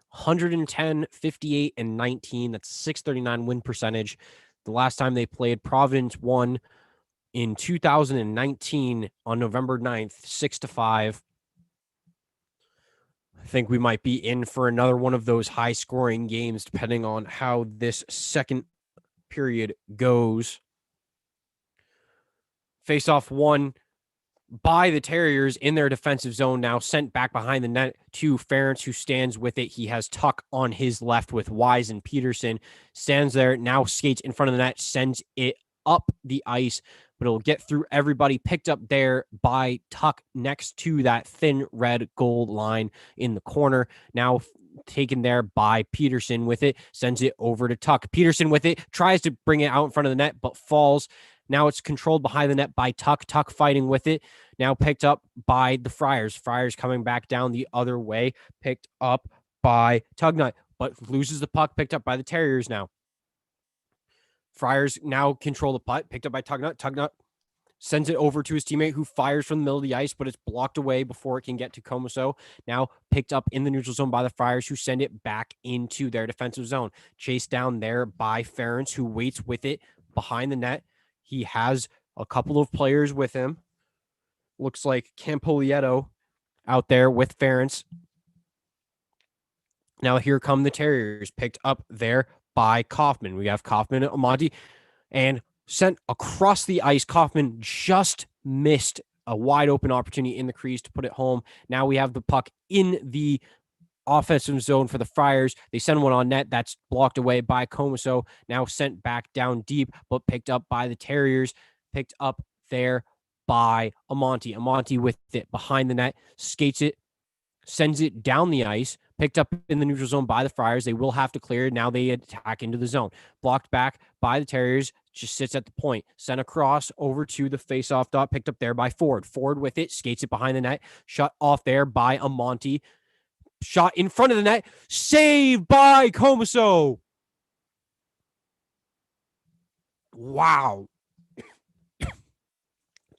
110, 58, and 19. That's 639 win percentage. The last time they played, Providence won in 2019 on November 9th, 6-5. I think we might be in for another one of those high-scoring games, depending on how this second period goes. Face-off won by the Terriers in their defensive zone, now sent back behind the net to Ferentz, who stands with it. He has Tuck on his left with Wise and Peterson. Stands there, now skates in front of the net, sends it up the ice, but it'll get through everybody. Picked up there by Tuck next to that thin red gold line in the corner. Now taken there by Peterson with it, sends it over to Tuck. Peterson with it, tries to bring it out in front of the net, but falls. Now it's controlled behind the net by Tuck. Tuck fighting with it. Now picked up by the Friars. Friars coming back down the other way. Picked up by Tugnut, but loses the puck. Picked up by the Terriers now. Friars now control the puck. Picked up by Tugnut. Tugnut sends it over to his teammate, who fires from the middle of the ice, but it's blocked away before it can get to Comiso. Now picked up in the neutral zone by the Friars, who send it back into their defensive zone. Chased down there by Ferentz, who waits with it behind the net. He has a couple of players with him. Looks like Campolietto out there with Ferentz. Now here come the Terriers, picked up there by Kaufman. We have Kaufman and Amonte, and sent across the ice. Kaufman just missed a wide open opportunity in the crease to put it home. Now we have the puck in the offensive zone for the Friars. They send one on net. That's blocked away by Comiso. Now sent back down deep, but picked up by the Terriers. Picked up there by Amonte. Amonte with it behind the net, skates it, sends it down the ice. Picked up in the neutral zone by the Friars. They will have to clear. Now they attack into the zone. Blocked back by the Terriers. Just sits at the point. Sent across over to the faceoff dot. Picked up there by Ford. Ford with it. Skates it behind the net. Shut off there by Amonte. Shot in front of the net. Saved by Comiso. Wow.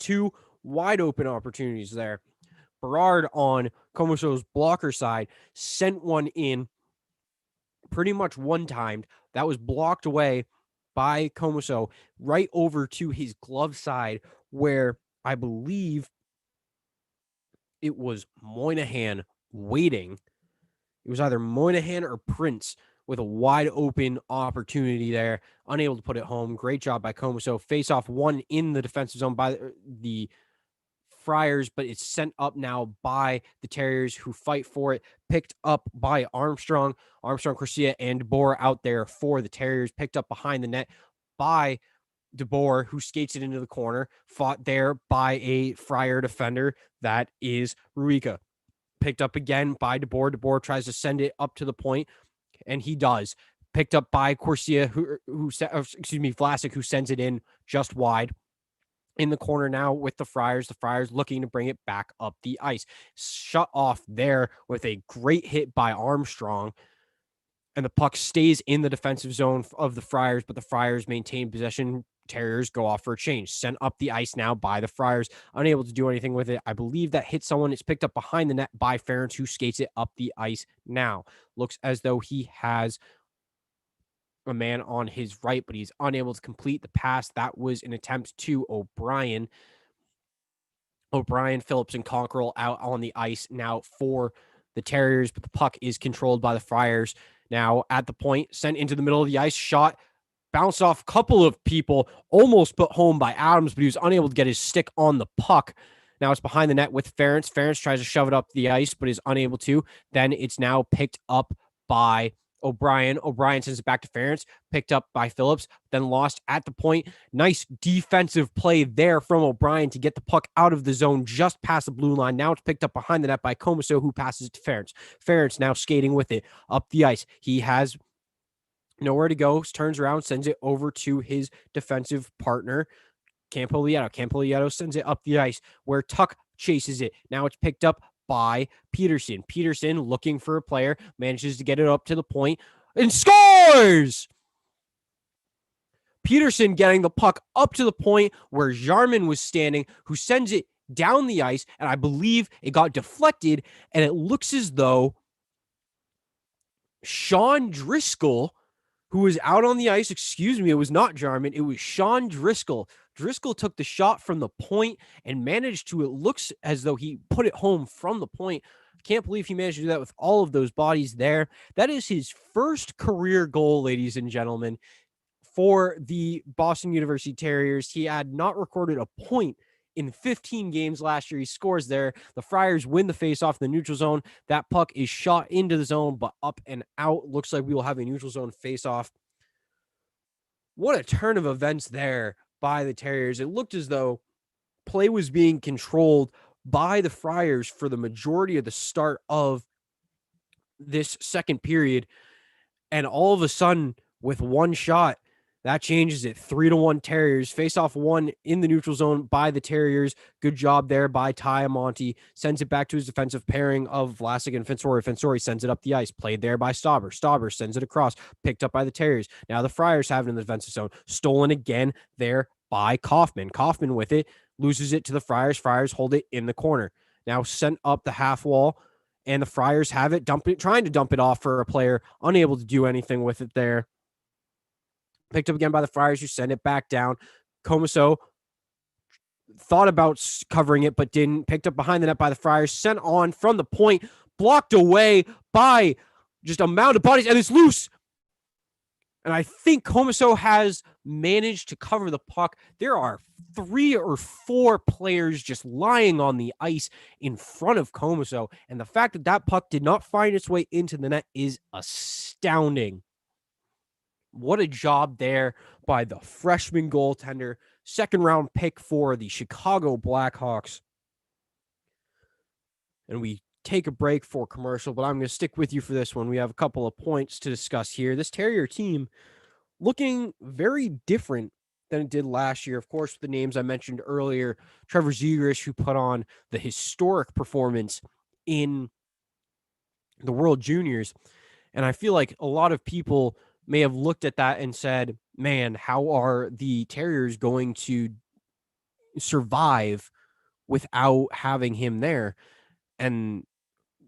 Two wide open opportunities there. Berard on Comiso's blocker side sent one in pretty much one-timed. That was blocked away by Comiso right over to his glove side, where I believe it was Moynihan waiting. It was either Moynihan or Prince with a wide open opportunity there, unable to put it home. Great job by Comiso. Face off one in the defensive zone by the Friars, but it's sent up now by the Terriers, who fight for it. Picked up by Armstrong, Garcia, and DeBoer out there for the Terriers. Picked up behind the net by DeBoer, who skates it into the corner. Fought there by a Friar defender. That is Ruica. Picked up again by DeBoer. DeBoer tries to send it up to the point, and he does. Picked up by Corsia, Vlasic, who sends it in just wide. In the corner now with the Friars. The Friars looking to bring it back up the ice. Shut off there with a great hit by Armstrong. And the puck stays in the defensive zone of the Friars, but the Friars maintain possession. Terriers go off for a change. Sent up the ice now by the Friars. Unable to do anything with it. I believe that hit someone. It's picked up behind the net by Ferentz, who skates it up the ice now. Looks as though he has a man on his right, but he's unable to complete the pass. That was an attempt to O'Brien. Phillips, and Conkerell out on the ice now for the Terriers, but the puck is controlled by the Friars. Now at the point, sent into the middle of the ice, shot, bounced off a couple of people, almost put home by Adams, but he was unable to get his stick on the puck. Now it's behind the net with Ferentz. Ferentz tries to shove it up the ice, but is unable to. Then it's now picked up by O'Brien. O'Brien sends it back to Ferentz, picked up by Phillips, then lost at the point. Nice defensive play there from O'Brien to get the puck out of the zone just past the blue line. Now it's picked up behind the net by Comiso, who passes it to Ferentz. Ferentz now skating with it up the ice. He has nowhere to go, turns around, sends it over to his defensive partner, Campolietto. Campolietto sends it up the ice where Tuck chases it. Now it's picked up by Peterson. Peterson, looking for a player, manages to get it up to the point and scores! Peterson getting the puck up to the point where Jarman was standing, who sends it down the ice, and I believe it got deflected, and it looks as though Sean Driscoll, who was out on the ice, it was not Jarman, it was Sean Driscoll. Driscoll took the shot from the point and managed to, it looks as though he put it home from the point. I can't believe he managed to do that with all of those bodies there. That is his first career goal, ladies and gentlemen, for the Boston University Terriers. He had not recorded a point in 15 games last year. He scores there. The Friars win the faceoff in the neutral zone. That puck is shot into the zone, but up and out. Looks like we will have a neutral zone faceoff. What a turn of events there by the Terriers. It looked as though play was being controlled by the Friars for the majority of the start of this second period. And all of a sudden, with one shot, that changes it. 3-1 Terriers. Face-off one in the neutral zone by the Terriers. Good job there by Ty Amonte. Sends it back to his defensive pairing of Vlasic and Fensori. Fensori sends it up the ice. Played there by Stauber. Stauber sends it across. Picked up by the Terriers. Now the Friars have it in the defensive zone. Stolen again there by Kaufman. Kaufman with it. Loses it to the Friars. Friars hold it in the corner. Now sent up the half wall. And the Friars have it. Trying to dump it off for a player. Unable to do anything with it there. Picked up again by the Friars, who send it back down. Comiso thought about covering it, but didn't. Picked up behind the net by the Friars. Sent on from the point. Blocked away by just a mound of bodies, and it's loose. And I think Comiso has managed to cover the puck. There are 3 or 4 players just lying on the ice in front of Comiso. And the fact that that puck did not find its way into the net is astounding. What a job there by the freshman goaltender, second-round pick for the Chicago Blackhawks. And we take a break for commercial, but I'm going to stick with you for this one. We have a couple of points to discuss here. This Terrier team looking very different than it did last year. Of course, the names I mentioned earlier, Trevor Zegras, who put on the historic performance in the World Juniors. And I feel like a lot of people may have looked at that and said, man, how are the Terriers going to survive without having him there? And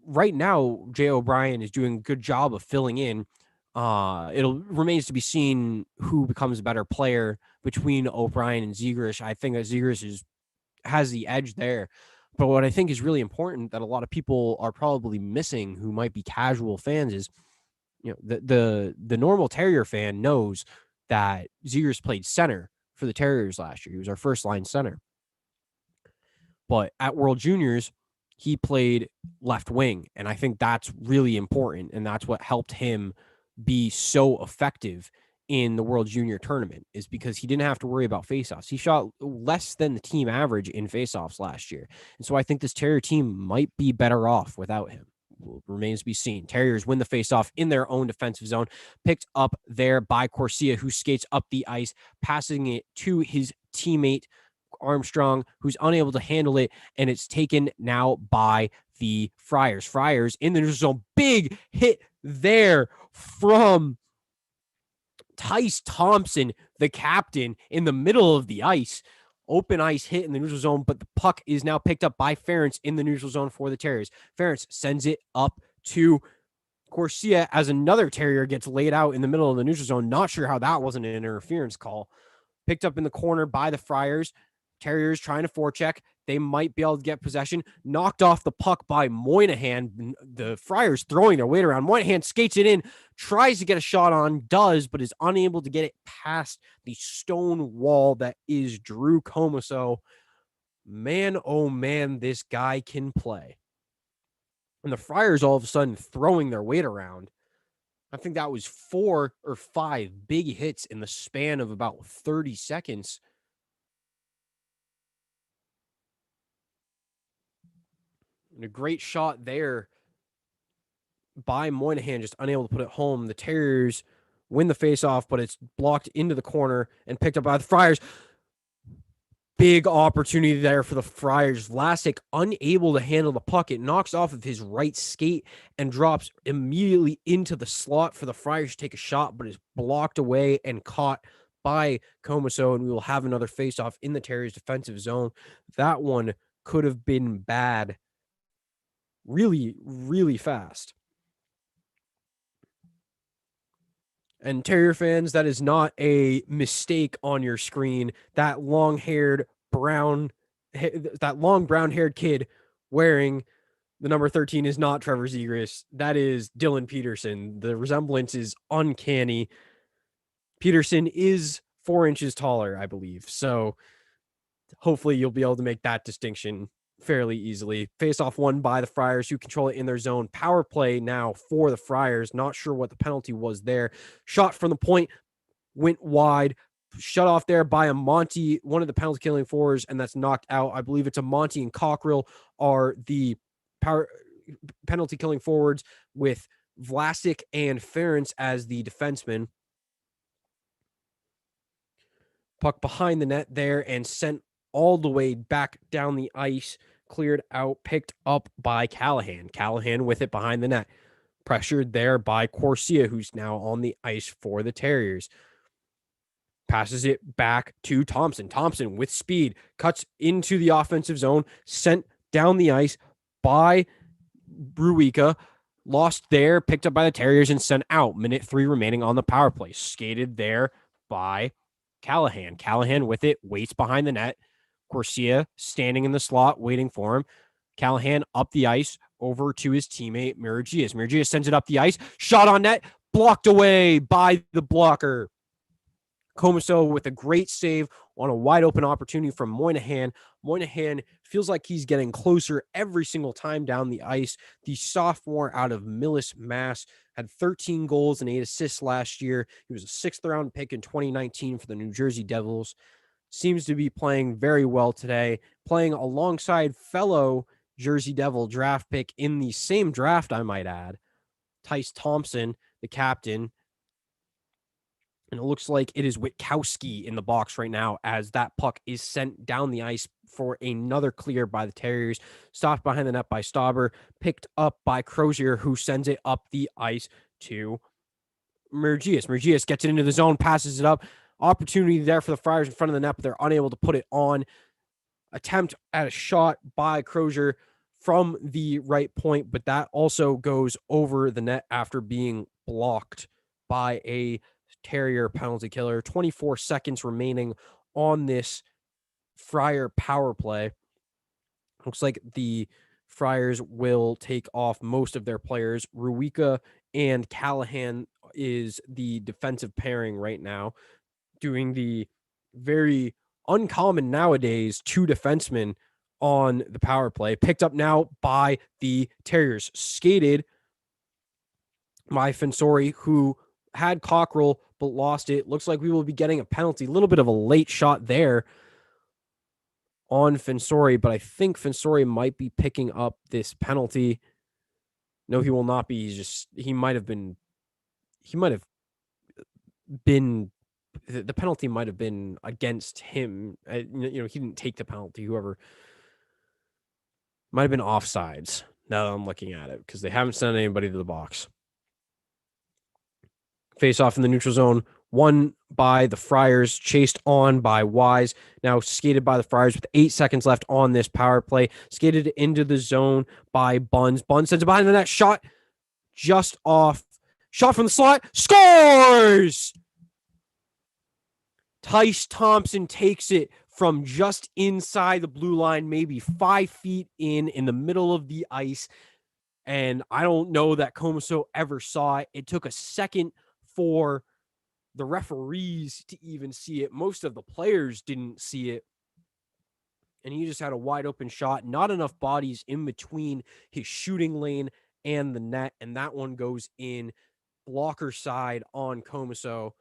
right now, Jay O'Brien is doing a good job of filling in. It'll remains to be seen who becomes a better player between O'Brien and Zegras. I think that Zegras has the edge there. But what I think is really important that a lot of people are probably missing who might be casual fans is, the normal Terrier fan knows that Zegras played center for the Terriers last year. He was our first line center. But at World Juniors, he played left wing. And I think that's really important. And that's what helped him be so effective in the World Junior tournament, is because he didn't have to worry about faceoffs. He shot less than the team average in faceoffs last year. And so I think this Terrier team might be better off without him. Remains to be seen. Terriers win the faceoff in their own defensive zone, picked up there by Corsia, who skates up the ice, passing it to his teammate Armstrong, who's unable to handle it, and it's taken now by the Friars. Friars in the neutral zone. Big hit there from Tice Thompson, the captain, in the middle of the ice. Open ice hit in the neutral zone, but the puck is now picked up by Ference in the neutral zone for the Terriers. Ference sends it up to Corsia as another Terrier gets laid out in the middle of the neutral zone. Not sure how that wasn't an interference call. Picked up in the corner by the Friars. Terriers trying to forecheck. They might be able to get possession. Knocked off the puck by Moynihan. The Friars throwing their weight around. Moynihan skates it in, tries to get a shot on, does, but is unable to get it past the stone wall that is Drew Comiso. Man, oh man, this guy can play. And the Friars all of a sudden throwing their weight around. I think that was 4 or 5 big hits in the span of about 30 seconds. And a great shot there by Moynihan, just unable to put it home. The Terriers win the faceoff, but it's blocked into the corner and picked up by the Friars. Big opportunity there for the Friars. Vlasic unable to handle the puck. It knocks off of his right skate and drops immediately into the slot for the Friars to take a shot, but is blocked away and caught by Comiso, and we will have another faceoff in the Terriers' defensive zone. That one could have been bad really, really fast. And Terrier fans, that is not a mistake on your screen. That long-haired brown, that long brown-haired kid wearing the number 13 is not Trevor Zegras. That is Dylan Peterson. The resemblance is uncanny. Peterson is 4 inches taller, I believe. So hopefully you'll be able to make that distinction fairly easily. Face-off won by the Friars, who control it in their zone. Power play now for the Friars. Not sure what the penalty was there. Shot from the point, went wide. Shut off there by a Monty, one of the penalty killing forwards, and that's knocked out. I believe it's a Monty and Cockrell are the power penalty killing forwards, with Vlasic and Ference as the defensemen. Puck behind the net there and sent all the way back down the ice, cleared out, picked up by Callahan. Callahan with it behind the net. Pressured there by Corsia, who's now on the ice for the Terriers. Passes it back to Thompson. Thompson with speed, cuts into the offensive zone, sent down the ice by Bruica. Lost there, picked up by the Terriers and sent out. Minute 3 remaining on the power play. Skated there by Callahan. Callahan with it, waits behind the net. Corsia standing in the slot, waiting for him. Callahan up the ice over to his teammate, Miragias. Miragias sends it up the ice. Shot on net, blocked away by the blocker. Comiso with a great save on a wide open opportunity from Moynihan. Moynihan feels like he's getting closer every single time down the ice. The sophomore out of Millis, Mass, had 13 goals and 8 assists last year. He was a 6th round pick in 2019 for the New Jersey Devils. Seems to be playing very well today, playing alongside fellow Jersey Devil draft pick in the same draft, I might add, Tice Thompson, the captain. And it looks like it is Witkowski in the box right now as that puck is sent down the ice for another clear by the Terriers. Stopped behind the net by Stauber, picked up by Crozier, who sends it up the ice to Miragias. Miragias gets it into the zone, passes it up. Opportunity there for the Friars in front of the net, but they're unable to put it on. Attempt at a shot by Crozier from the right point, but that also goes over the net after being blocked by a Terrier penalty killer. 24 seconds remaining on this Friar power play. Looks like the Friars will take off most of their players. Ruika and Callahan is the defensive pairing right now, doing the very uncommon nowadays 2 defensemen on the power play. Picked up now by the Terriers. Skated by Fensori, who had Cockrell but lost it. Looks like we will be getting a penalty. A little bit of a late shot there on Fensori, but I think Fensori might be picking up this penalty. No, he will not be. He might have been the penalty might have been against him. He didn't take the penalty. Whoever might have been offsides. Now that I'm looking at it, because they haven't sent anybody to the box. Face off in the neutral zone, won by the Friars, chased on by Wise. Now skated by the Friars with 8 seconds left on this power play. Skated into the zone by Buns. Buns sends it behind the net. Shot just off. Shot from the slot. Scores! Tice Thompson takes it from just inside the blue line, maybe 5 feet in the middle of the ice. And I don't know that Comiso ever saw it. It took a second for the referees to even see it. Most of the players didn't see it. And he just had a wide open shot. Not enough bodies in between his shooting lane and the net. And that one goes in, blocker side on Comiso.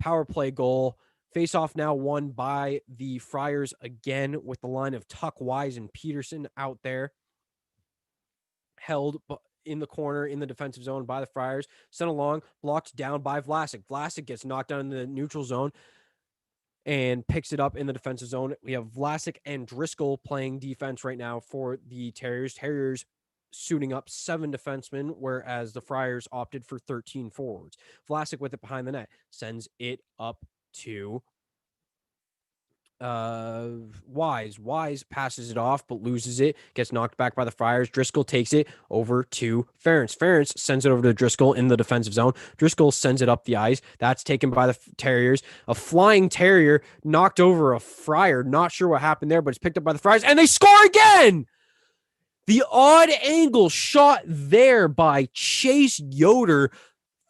Power play goal. Face off now won by the Friars again with the line of Tuck, Wise, and Peterson out there. Held in the corner in the defensive zone by the Friars. Sent along, blocked down by Vlasic. Vlasic gets knocked down in the neutral zone and picks it up in the defensive zone. We have Vlasic and Driscoll playing defense right now for the Terriers. Terriers suiting up 7 defensemen, whereas the Friars opted for 13 forwards. Vlasic with it behind the net. Sends it up to Wise. Wise passes it off, but loses it. Gets knocked back by the Friars. Driscoll takes it over to Ference. Ference sends it over to Driscoll in the defensive zone. Driscoll sends it up the ice. That's taken by the Terriers. A flying Terrier knocked over a Friar. Not sure what happened there, but it's picked up by the Friars, and they score again! The odd angle shot there by Chase Yoder,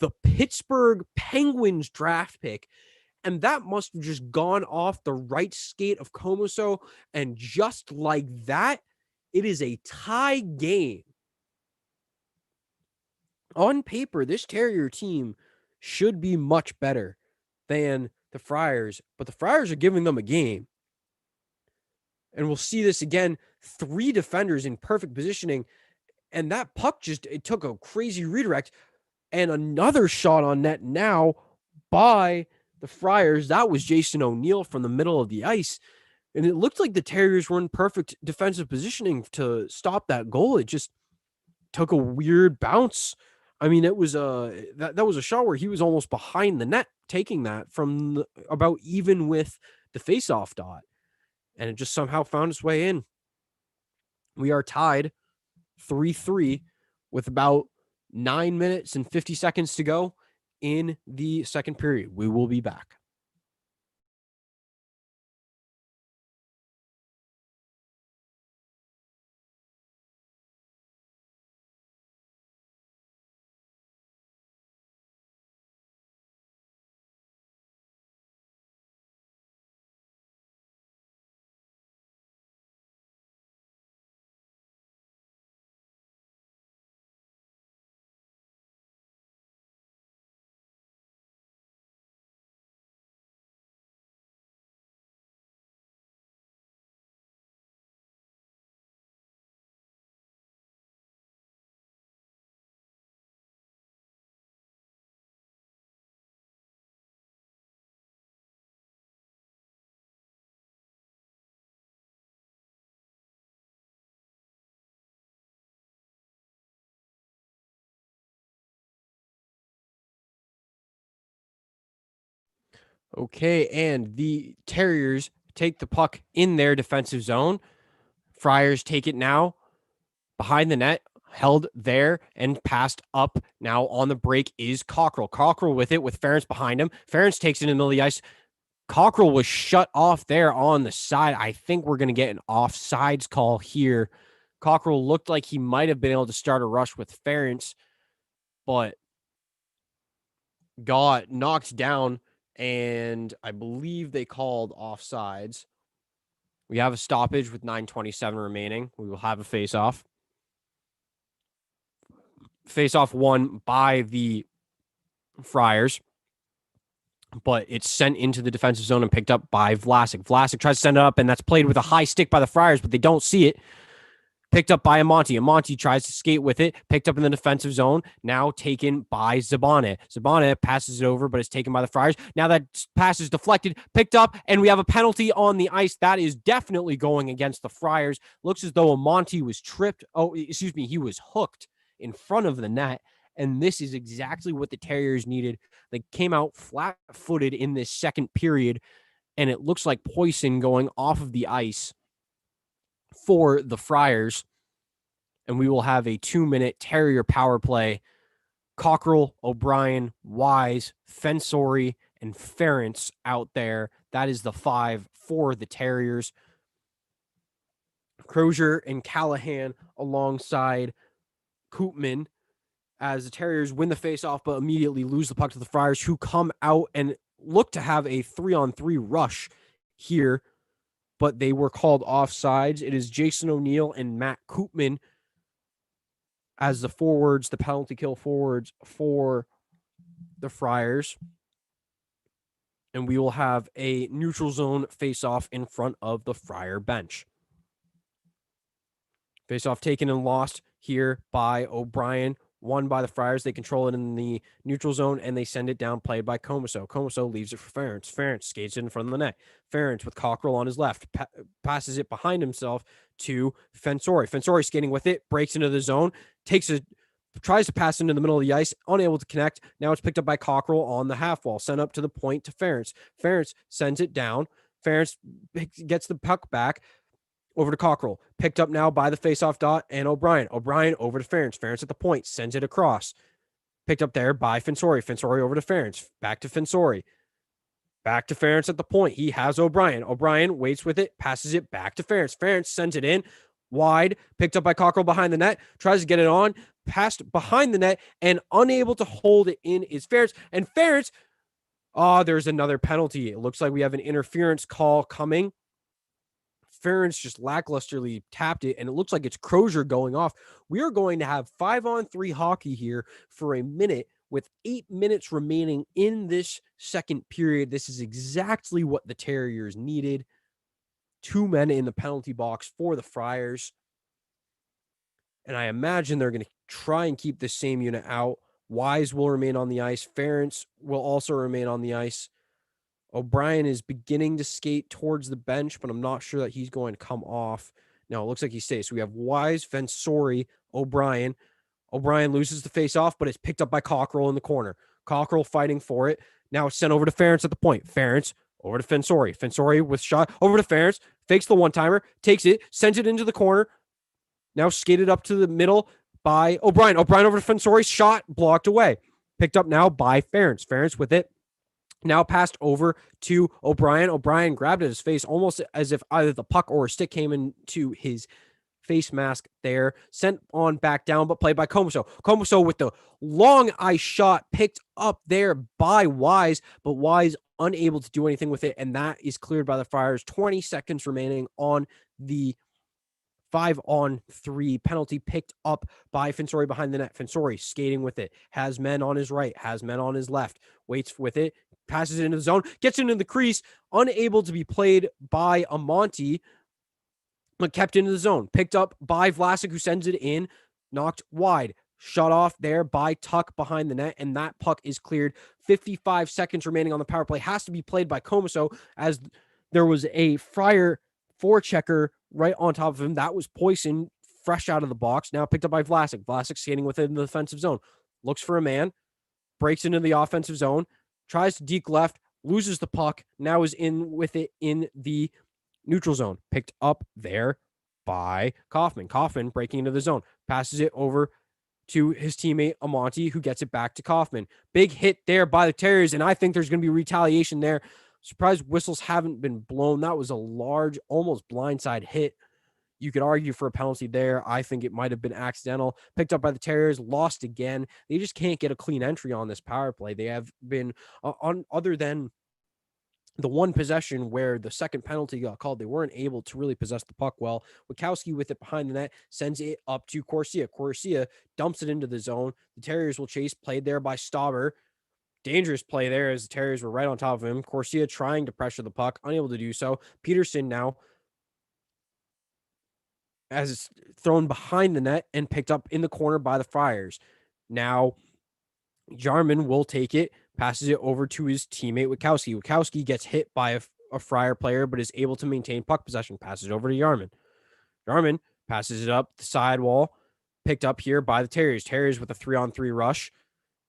the Pittsburgh Penguins draft pick. And that must have just gone off the right skate of Comiso. And just like that, it is a tie game. On paper, this Terrier team should be much better than the Friars, but the Friars are giving them a game. And we'll see this again. 3 defenders in perfect positioning. And that puck it took a crazy redirect. And another shot on net now by the Friars. That was Jason O'Neill from the middle of the ice. And it looked like the Terriers were in perfect defensive positioning to stop that goal. It just took a weird bounce. I mean, it was that was a shot where he was almost behind the net, taking that from about even with the faceoff dot. And it just somehow found its way in. We are tied 3-3 with about 9 minutes and 50 seconds to go in the second period. We will be back. Okay, and the Terriers take the puck in their defensive zone. Friars take it now behind the net, held there and passed up. Now on the break is Cockrell. Cockrell with it with Ference behind him. Ference takes it in the middle of the ice. Cockrell was shut off there on the side. I think we're going to get an offsides call here. Cockrell looked like he might have been able to start a rush with Ference, but got knocked down, and I believe they called offsides, We have a stoppage with 9:27 remaining. We will have a face-off. Face-off won by the Friars, but it's sent into the defensive zone and picked up by Vlasic. Vlasic tries to send it up, and that's played with a high stick by the Friars, but they don't see it. Picked up by Amonte. Amonte tries to skate with it. Picked up in the defensive zone. Now taken by Zabane. Zabane passes it over, but it's taken by the Friars. Now that pass is deflected, picked up, and we have a penalty on the ice. That is definitely going against the Friars. Looks as though Amonte was tripped. He was hooked in front of the net. And this is exactly what the Terriers needed. They came out flat-footed in this second period, and it looks like Poison going off of the ice for the Friars, and we will have a 2-minute Terrier power play. Cockrell, O'Brien, Wise, Fensori, and Ference out there. That is the 5 for the Terriers. Crozier and Callahan alongside Koopman as the Terriers win the faceoff, but immediately lose the puck to the Friars, who come out and look to have a 3-on-3 rush here, but they were called offsides. It is Jason O'Neill and Matt Koopman as the forwards, the penalty kill forwards for the Friars. And we will have a neutral zone face-off in front of the Friar bench. Face-off taken and lost here by O'Brien. Won by the Friars. They control it in the neutral zone, and they send it down, played by Comiso. Comiso leaves it for Ference. Ference skates it in front of the net. Ference with Cockrell on his left. Passes it behind himself to Fensori. Fensori skating with it, breaks into the zone, tries to pass into the middle of the ice, unable to connect. Now it's picked up by Cockrell on the half wall, sent up to the point to Ference. Ference sends it down. Ference gets the puck back over to Cockrell. Picked up now by the faceoff dot and O'Brien. O'Brien over to Ference. Ference at the point, sends it across. Picked up there by Fensori. Fensori over to Ference. Back to Fensori. Back to Ference at the point. He has O'Brien. O'Brien waits with it, passes it back to Ference. Ference sends it in wide, picked up by Cockrell behind the net, tries to get it on, passed behind the net, and unable to hold it in is Ference. And Ference, there's another penalty. It looks like we have an interference call coming. Ference just lacklusterly tapped it, and it looks like it's Crozier going off. We are going to have 5-on-3 hockey here for a minute with 8 minutes remaining in this second period. This is exactly what the Terriers needed. 2 men in the penalty box for the Friars. And I imagine they're going to try and keep the same unit out. Wise will remain on the ice. Ference will also remain on the ice. O'Brien is beginning to skate towards the bench, but I'm not sure that he's going to come off. No, it looks like he stays. So we have Wise, Fensori, O'Brien. O'Brien loses the face-off, but it's picked up by Cockrell in the corner. Cockrell fighting for it. Now it's sent over to Ference at the point. Ference over to Fensori. Fensori with shot over to Ference. Fakes the one-timer. Takes it. Sends it into the corner. Now skated up to the middle by O'Brien. O'Brien over to Fensori. Shot blocked away. Picked up now by Ference. Ference with it. Now passed over to O'Brien. O'Brien grabbed at his face almost as if either the puck or a stick came into his face mask there. Sent on back down, but played by Comiso. Comiso with the long ice shot picked up there by Wise, but Wise unable to do anything with it, and that is cleared by the Friars. 20 seconds remaining on the 5-on-3 penalty picked up by Fensori behind the net. Fensori skating with it. Has men on his right. Has men on his left. Waits with it. Passes it into the zone. Gets into the crease. Unable to be played by Amonte, but kept into the zone. Picked up by Vlasic, who sends it in. Knocked wide. Shut off there by Tuck behind the net, and that puck is cleared. 55 seconds remaining on the power play. Has to be played by Comiso, as there was a Friar forechecker right on top of him. That was Poison, fresh out of the box. Now picked up by Vlasic. Vlasic skating within the defensive zone. Looks for a man. Breaks into the offensive zone. Tries to deke left. Loses the puck. Now is in with it in the neutral zone. Picked up there by Kaufman. Kaufman breaking into the zone. Passes it over to his teammate Amonte, who gets it back to Kaufman. Big hit there by the Terriers, and I think there's going to be retaliation there. Surprised whistles haven't been blown. That was a large, almost blindside hit. You could argue for a penalty there. I think it might have been accidental. Picked up by the Terriers, lost again. They just can't get a clean entry on this power play. They have been, other than the one possession where the second penalty got called, they weren't able to really possess the puck well. Witkowski with it behind the net sends it up to Corsia. Corsia dumps it into the zone. The Terriers will chase, played there by Stauber. Dangerous play there as the Terriers were right on top of him. Corsia trying to pressure the puck, unable to do so. Peterson now as it's thrown behind the net and picked up in the corner by the Friars. Now Jarman will take it, passes it over to his teammate Witkowski. Witkowski gets hit by a Friar player, but is able to maintain puck possession. Passes it over to Jarman. Jarman passes it up the sidewall, picked up here by the Terriers. Terriers with a 3-on-3 rush.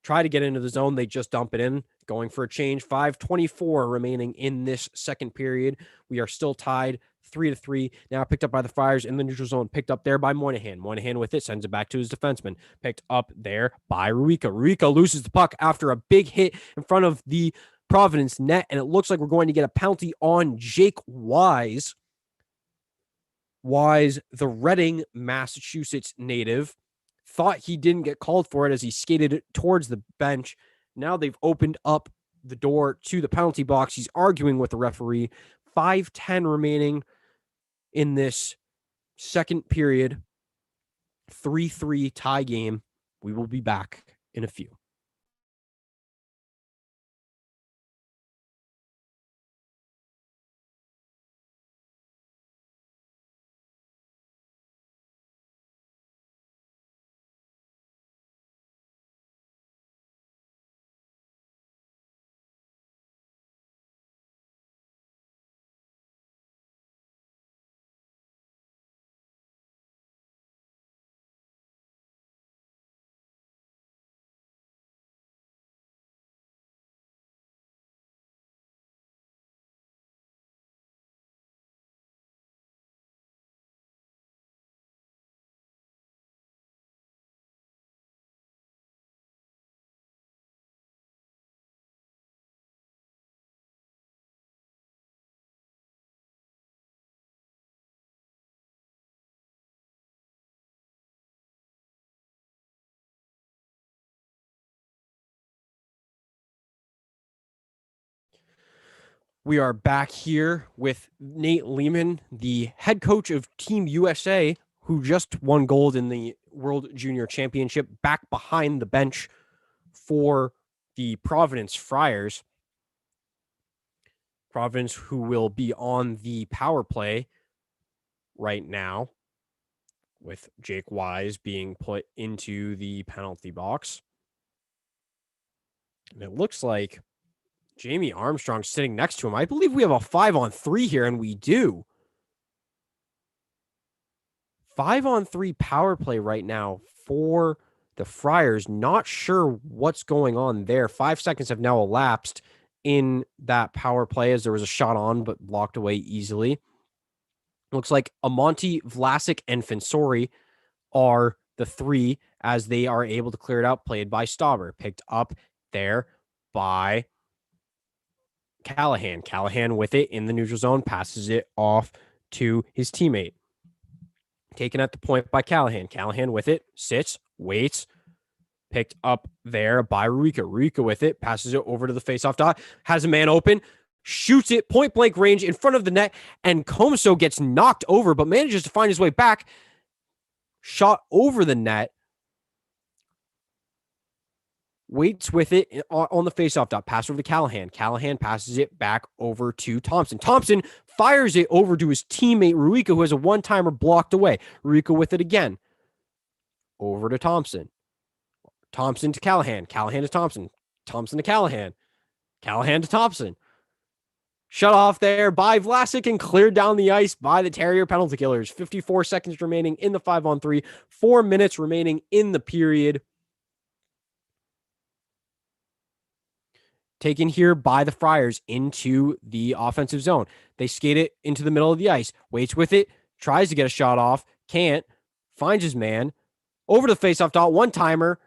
Try to get into the zone. They just dump it in. Going for a change. 5:24 remaining in this second period. We are still tied 3-3. Now picked up by the Friars in the neutral zone. Picked up there by Moynihan. Moynihan with it sends it back to his defenseman. Picked up there by Ruika. Ruika loses the puck after a big hit in front of the Providence net, and it looks like we're going to get a penalty on Jake Wise. Wise, the Reading, Massachusetts native, thought he didn't get called for it as he skated towards the bench. Now they've opened up the door to the penalty box. He's arguing with the referee. 5:10 remaining in this second period. 3-3 tie game. We will be back in a few. We are back here with Nate Lehman, the head coach of Team USA, who just won gold in the World Junior Championship, back behind the bench for the Providence Friars. Providence, who will be on the power play right now, with Jake Wise being put into the penalty box. And it looks like Jamie Armstrong sitting next to him. I believe we have a 5-on-3 here, and we do. 5-on-3 power play right now for the Friars. Not sure what's going on there. 5 seconds have now elapsed in that power play as there was a shot on, but blocked away easily. Looks like Amonte, Vlasic, and Fensori are the three as they are able to clear it out, played by Stauber. Picked up there by Callahan. Callahan with it in the neutral zone, passes it off to his teammate. Taken at the point by Callahan. Callahan with it, sits, waits, picked up there by Ruika. Ruika with it, passes it over to the faceoff dot, has a man open, shoots it point blank range in front of the net, and Comso gets knocked over, but manages to find his way back. Shot over the net. Waits with it on the faceoff dot. Pass over to Callahan. Callahan passes it back over to Thompson. Thompson fires it over to his teammate Ruika, who has a one-timer blocked away. Ruika with it again. Over to Thompson. Thompson to Callahan. Callahan to Thompson. Thompson to Callahan. Callahan to Thompson. Shut off there by Vlasic and cleared down the ice by the Terrier penalty killers. 54 seconds remaining in the 5-on-3. 4 minutes remaining in the period. Taken here by the Friars into the offensive zone. They skate it into the middle of the ice. Waits with it. Tries to get a shot off. Can't. Finds his man. Over to the faceoff dot. One-timer.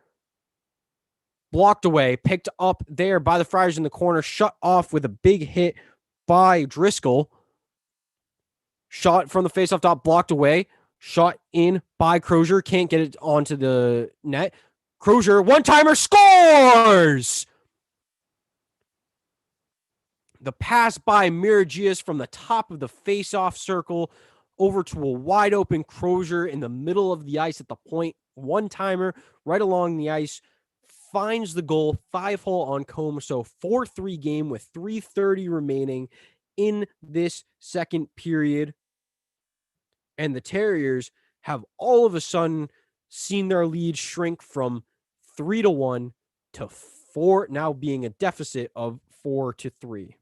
Blocked away. Picked up there by the Friars in the corner. Shut off with a big hit by Driscoll. Shot from the faceoff dot. Blocked away. Shot in by Crozier. Can't get it onto the net. Crozier, one-timer, scores! The pass by Miragias from the top of the face-off circle over to a wide open Crozier in the middle of the ice at the point. One-timer right along the ice. Finds the goal, 5-hole on Comeso, 4-3 game with 3:30 remaining in this second period. And the Terriers have all of a sudden seen their lead shrink from 3-1 to 4, now being a deficit of 4-3.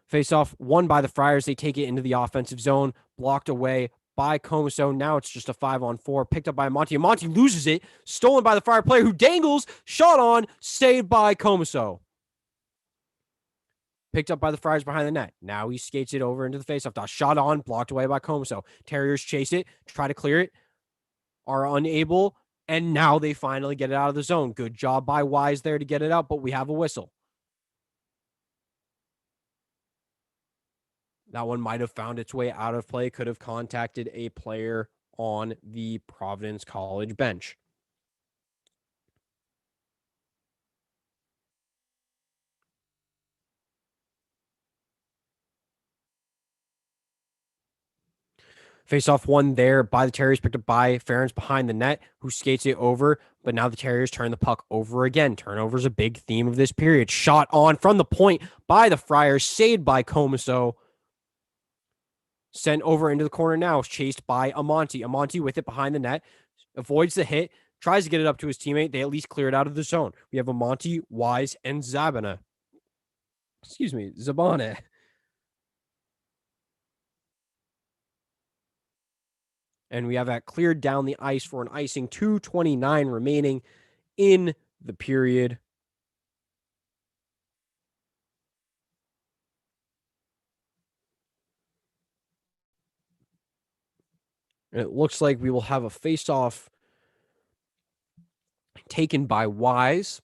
Face off won by the Friars. They take it into the offensive zone, blocked away by Comeso. Now it's just a 5-on-4, picked up by Monty. Monty loses it, stolen by the Friar player who dangles, shot on, saved by Comeso. Picked up by the Friars behind the net. Now he skates it over into the faceoff dot. Shot on, blocked away by Comeso. Terriers chase it, try to clear it, are unable, and now they finally get it out of the zone. Good job by Wise there to get it out, but we have a whistle. That one might have found its way out of play, could have contacted a player on the Providence College bench. Face-off won there by the Terriers, picked up by Ferentz behind the net, who skates it over, but now the Terriers turn the puck over again. Turnover is a big theme of this period. Shot on from the point by the Friars, saved by Comeso. Sent over into the corner now, chased by Amonte. Amonte with it behind the net, avoids the hit, tries to get it up to his teammate. They at least clear it out of the zone. We have Amonte, Wise, and Zabana. Zabane. And we have that cleared down the ice for an icing. 2:29 remaining in the period. And it looks like we will have a face-off taken by Wise.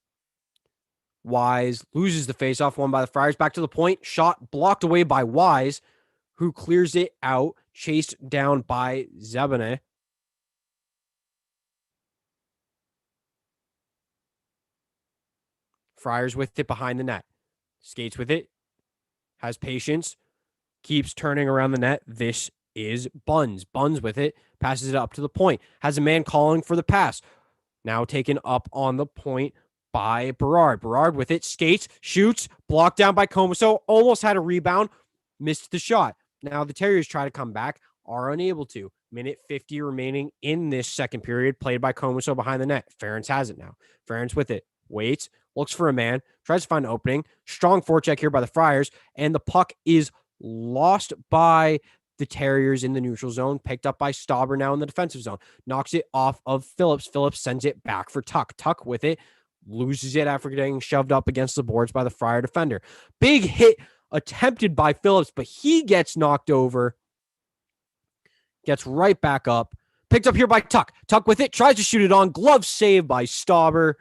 Wise loses the face-off, won by the Friars. Back to the point. Shot blocked away by Wise, who clears it out, chased down by Zabane. Friars with it behind the net. Skates with it. Has patience. Keeps turning around the net. This is Buns. Buns with it. Passes it up to the point. Has a man calling for the pass. Now taken up on the point by Berard. Berard with it. Skates. Shoots. Blocked down by Comeso. Almost had a rebound. Missed the shot. Now the Terriers try to come back. Are unable to. Minute 50 remaining in this second period. Played by Comeso behind the net. Ferentz has it now. Ferentz with it. Waits. Looks for a man. Tries to find an opening. Strong forecheck here by the Friars. And the puck is lost by the Terriers in the neutral zone. Picked up by Stauber now in the defensive zone. Knocks it off of Phillips. Phillips sends it back for Tuck. Tuck with it. Loses it after getting shoved up against the boards by the Friar defender. Big hit attempted by Phillips, but he gets knocked over. Gets right back up. Picked up here by Tuck. Tuck with it. Tries to shoot it on. Glove save by Stauber.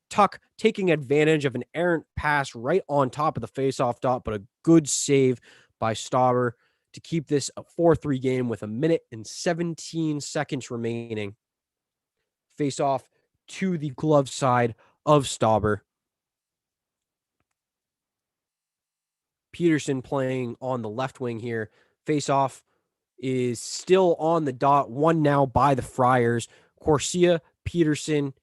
Tuck taking advantage of an errant pass right on top of the faceoff dot, but a good save by Stauber to keep this a 4-3 game with 1 minute and 17 seconds remaining. Face off to the glove side of Stauber. Peterson playing on the left wing here. Face off is still on the dot. One now by the Friars. Corsia, Peterson,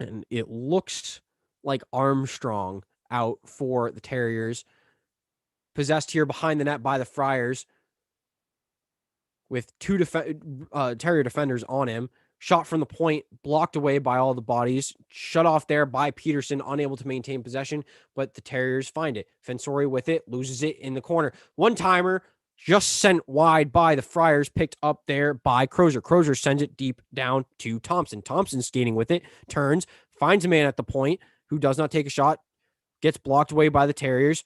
and it looks like Armstrong out for the Terriers. Possessed here behind the net by the Friars with two Terrier defenders on him. Shot from the point, blocked away by all the bodies. Shut off there by Peterson, unable to maintain possession, but the Terriers find it. Fensori with it, loses it in the corner. One-timer, just sent wide by the Friars, picked up there by Crozier. Crozier sends it deep down to Thompson. Thompson skating with it, turns, finds a man at the point who does not take a shot, gets blocked away by the Terriers.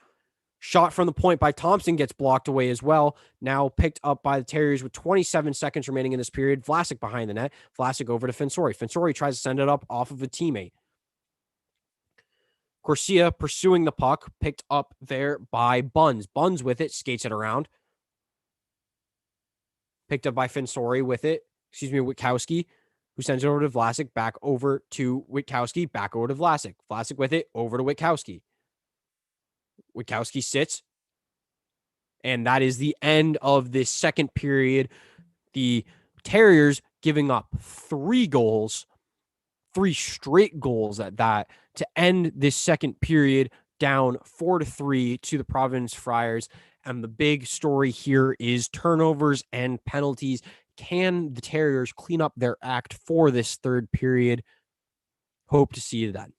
Shot from the point by Thompson gets blocked away as well. Now picked up by the Terriers with 27 seconds remaining in this period. Vlasic behind the net. Vlasic over to Fensori. Fensori tries to send it up off of a teammate. Corsia pursuing the puck, picked up there by Buns. Buns with it, skates it around. picked up by Fensori with it. Excuse me, Witkowski, who sends it over to Vlasic, back over to Witkowski, back over to Vlasic. Vlasic with it, over to Witkowski. Witkowski sits, and that is the end of this second period. The Terriers giving up 3 goals, 3 straight goals at that, to end this second period down 4-3 to the Providence Friars. And the big story here is turnovers and penalties. Can the Terriers clean up their act for this third period? Hope to see that.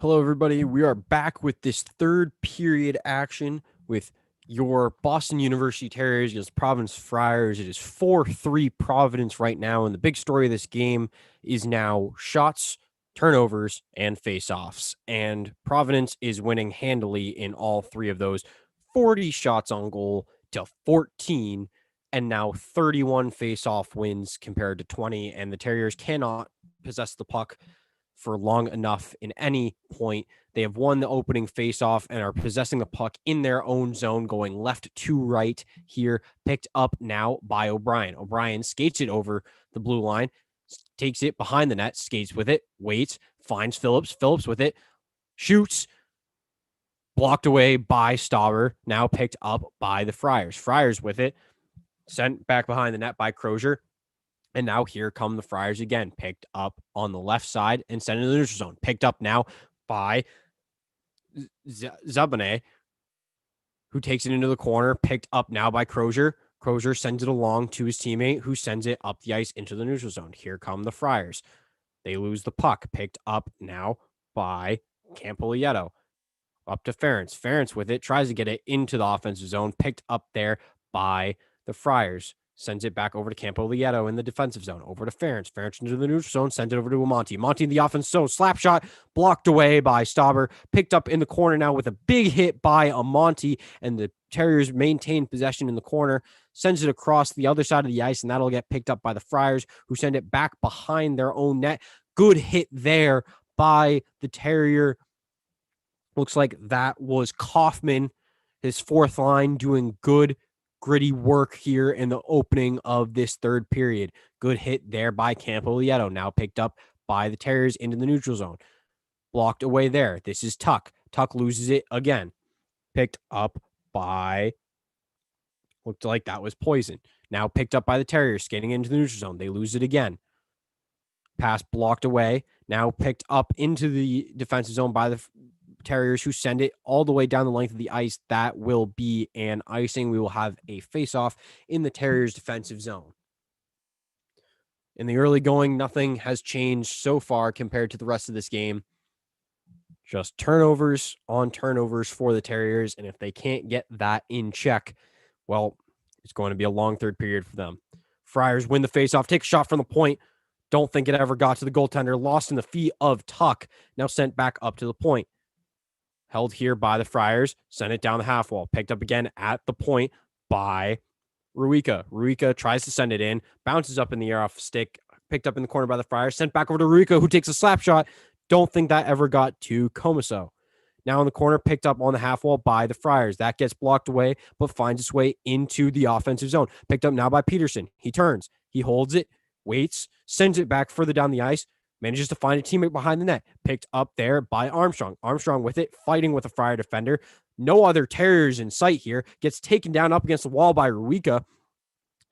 Hello, everybody. We are back with this third period action with your Boston University Terriers against Providence Friars. It is 4-3 Providence right now, and the big story of this game is now shots, turnovers, and face-offs. And Providence is winning handily in all three of those. 40 shots on goal to 14, and now 31 face-off wins compared to 20, and the Terriers cannot possess the puck for long enough in any point. They have won the opening faceoff and are possessing the puck in their own zone, going left to right here, picked up now by O'Brien. O'Brien skates it over the blue line, takes it behind the net, skates with it, waits, finds Phillips. Phillips with it, shoots, blocked away by Stauber, now picked up by the Friars. Friars with it, sent back behind the net by Crozier. And now here come the Friars again, picked up on the left side and sent into the neutral zone. Picked up now by Zabane, who takes it into the corner. Picked up now by Crozier. Crozier sends it along to his teammate, who sends it up the ice into the neutral zone. Here come the Friars. They lose the puck. Picked up now by Campolietto. Up to Ferentz. Ferentz with it, tries to get it into the offensive zone. Picked up there by the Friars. Sends it back over to Campolietto in the defensive zone. Over to Ferentz. Ferentz into the neutral zone. Sends it over to Amonte. Amonte in the offensive zone. Slap shot. Blocked away by Stauber. Picked up in the corner now with a big hit by Amonte. And the Terriers maintain possession in the corner. Sends it across the other side of the ice. And that'll get picked up by the Friars, who send it back behind their own net. Good hit there by the Terrier. Looks like that was Kaufman, his fourth line, doing good, gritty work here in the opening of this third period. Good hit there by Campolietto, now picked up by the Terriers into the neutral zone. Blocked away there. This is Tuck. Tuck loses it again. Picked up by, looked like that was Poison. Now picked up by the Terriers, skating into the neutral zone. They lose it again. Pass blocked away. Now picked up into the defensive zone by the Terriers, who send it all the way down the length of the ice. That will be an icing. We will have a face-off in the Terriers' defensive zone. In the early going, nothing has changed so far compared to the rest of this game. Just turnovers on turnovers for the Terriers, and if they can't get that in check, well, it's going to be a long third period for them. Friars win the face-off, take a shot from the point. Don't think it ever got to the goaltender. Lost in the feet of Tuck. Now sent back up to the point. Held here by the Friars, sent it down the half wall, picked up again at the point by Ruika. Ruika tries to send it in, bounces up in the air off stick, picked up in the corner by the Friars, sent back over to Ruika, who takes a slap shot. Don't think that ever got to Comiso. Now in the corner, picked up on the half wall by the Friars. That gets blocked away, but finds its way into the offensive zone. Picked up now by Peterson. He turns, he holds it, waits, sends it back further down the ice, manages to find a teammate behind the net. Picked up there by Armstrong. Armstrong with it, fighting with a Friar defender. No other Terriers in sight here. Gets taken down up against the wall by Ruika.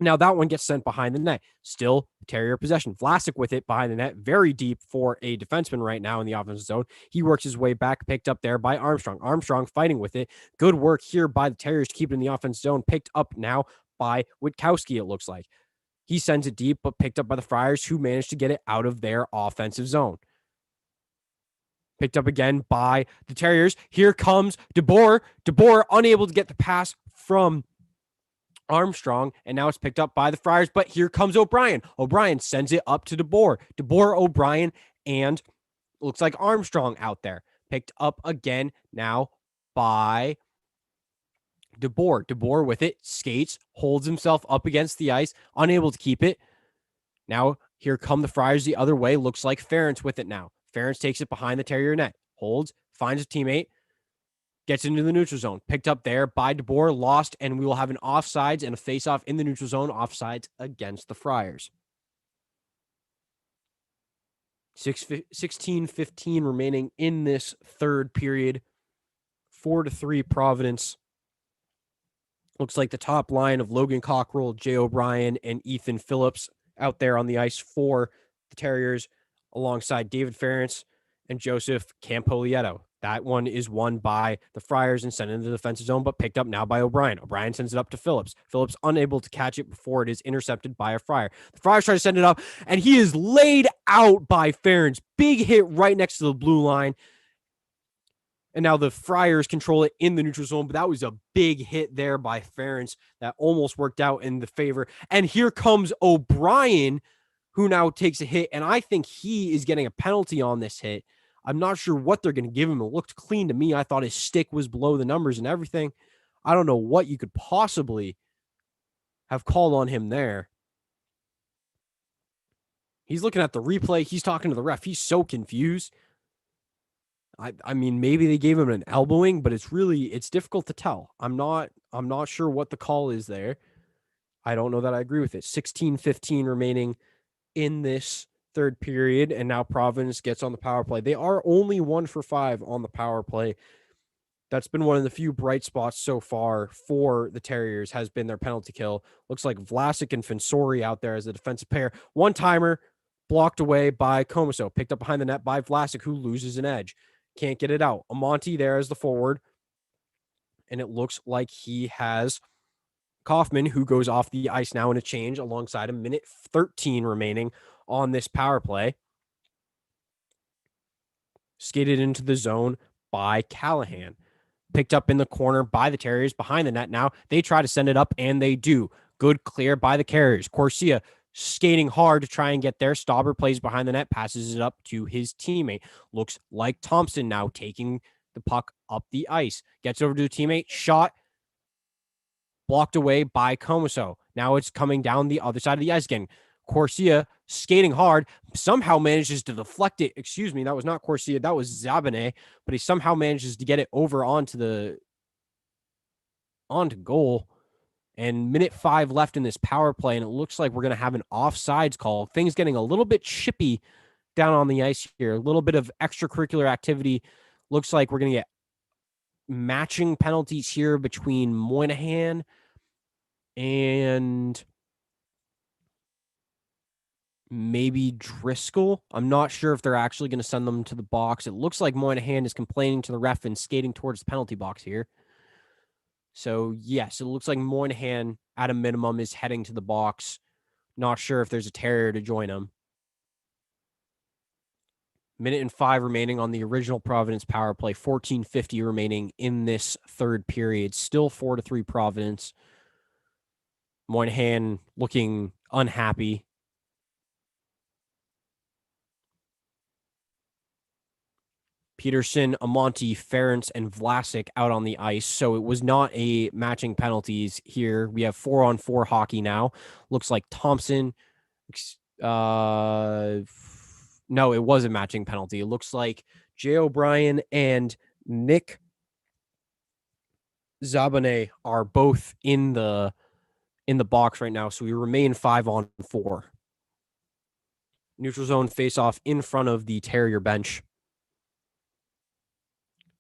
Now that one gets sent behind the net. Still Terrier possession. Vlasic with it behind the net. Very deep for a defenseman right now in the offensive zone. He works his way back. Picked up there by Armstrong. Armstrong fighting with it. Good work here by the Terriers to keep it in the offensive zone. Picked up now by Witkowski, it looks like. He sends it deep, but picked up by the Friars, who managed to get it out of their offensive zone. Picked up again by the Terriers. Here comes DeBoer. DeBoer unable to get the pass from Armstrong, and now it's picked up by the Friars, but here comes O'Brien. O'Brien sends it up to DeBoer. DeBoer, O'Brien, and looks like Armstrong out there. Picked up again now by DeBoer. DeBoer with it, skates, holds himself up against the ice, unable to keep it. Now, here come the Friars the other way. Looks like Ferentz with it now. Ferentz takes it behind the Terrier net, holds, finds a teammate, gets into the neutral zone. Picked up there by DeBoer, lost, and we will have an offsides and a face-off in the neutral zone, offsides against the Friars. 16-15 remaining in this third period. 4-3 Providence. Looks like the top line of Logan Cockrell, Jay O'Brien, and Ethan Phillips out there on the ice for the Terriers, alongside David Ferentz and Joseph Campolietto. That one is won by the Friars and sent into the defensive zone, but picked up now by O'Brien. O'Brien sends it up to Phillips. Phillips unable to catch it before it is intercepted by a Friar. The Friars try to send it up, and he is laid out by Ferentz. Big hit right next to the blue line. And now the Friars control it in the neutral zone, but that was a big hit there by Ferentz that almost worked out in the favor. And here comes O'Brien, who now takes a hit, and I think he is getting a penalty on this hit. I'm not sure what they're going to give him. It looked clean to me. I thought his stick was below the numbers and everything. I don't know what you could possibly have called on him there. He's looking at the replay. He's talking to the ref. He's so confused. I mean, maybe they gave him an elbowing, but it's difficult to tell. I'm not sure what the call is there. I don't know that I agree with it. 16-15 remaining in this third period, and now Providence gets on the power play. They are only 1 for 5 on the power play. That's been one of the few bright spots so far for the Terriers, has been their penalty kill. Looks like Vlasic and Fensori out there as a defensive pair. One-timer blocked away by Comiso, picked up behind the net by Vlasic, who loses an edge. Can't get it out. Amonte there as the forward, and it looks like he has Kaufman, who goes off the ice now in a change alongside a minute 13 remaining on this power play. Skated into the zone by Callahan. Picked up in the corner by the Terriers behind the net now. They try to send it up, and they do. Good clear by the Carriers. Corsia skating hard to try and get there. Stauber plays behind the net, passes it up to his teammate. Looks like Thompson now taking the puck up the ice. Gets over to a teammate. Shot. Blocked away by Comiso. Now it's coming down the other side of the ice again. Corsia skating hard, somehow manages to deflect it. Excuse me, that was not Corsia, that was Zabane, but he somehow manages to get it over onto goal. And minute 5 left in this power play, and it looks like we're going to have an offsides call. Things getting a little bit chippy down on the ice here. A little bit of extracurricular activity. Looks like we're going to get matching penalties here between Moynihan and maybe Driscoll. I'm not sure if they're actually going to send them to the box. It looks like Moynihan is complaining to the ref and skating towards the penalty box here. So, yes, it looks like Moynihan, at a minimum, is heading to the box. Not sure if there's a Terrier to join him. Minute and 5 remaining on the original Providence power play. 14:50 remaining in this third period. Still 4-3 Providence. Moynihan looking unhappy. Peterson, Amonte, Ferentz, and Vlasic out on the ice. So it was not a matching penalties here. We have 4-on-4 hockey now. Looks like Thompson. No, it was a matching penalty. It looks like Jay O'Brien and Nick Zabane are both in the box right now. So we remain 5-on-4. Neutral zone face-off in front of the Terrier bench.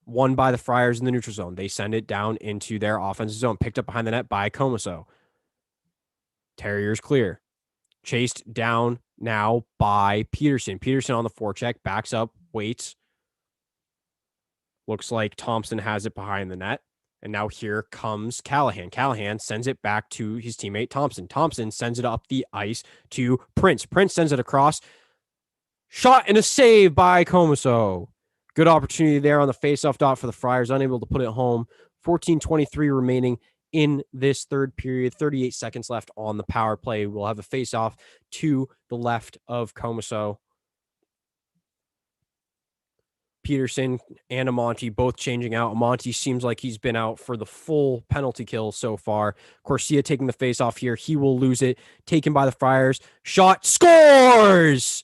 Won by the Friars in the neutral zone. They send it down into their offensive zone. Picked up behind the net by Comiso. Terriers clear. Chased down now by Peterson. Peterson on the forecheck. Backs up. Waits. Looks like Thompson has it behind the net. And now here comes Callahan. Callahan sends it back to his teammate Thompson. Thompson sends it up the ice to Prince. Prince sends it across. Shot and a save by Comiso. Good opportunity there on the faceoff dot for the Friars, unable to put it home. 14:23 remaining in this third period. 38 seconds left on the power play. We'll have a faceoff to the left of Comiso. Peterson and Amonte both changing out. Amonte seems like he's been out for the full penalty kill so far. Corsia taking the faceoff here. He will lose it. Taken by the Friars. Shot. Scores!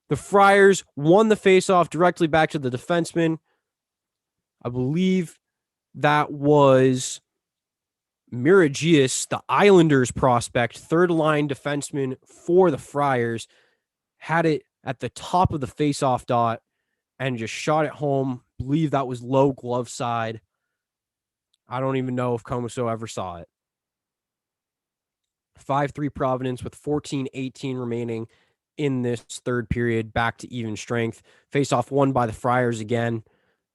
The Friars won the faceoff directly back to the defenseman. I believe that was Miragius, the Islanders prospect, third-line defenseman for the Friars, had it at the top of the faceoff dot and just shot it home. I believe that was low glove side. I don't even know if Comiso ever saw it. 5-3 Providence with 14:18 remaining in this third period, back to even strength. Face-off won by the Friars again.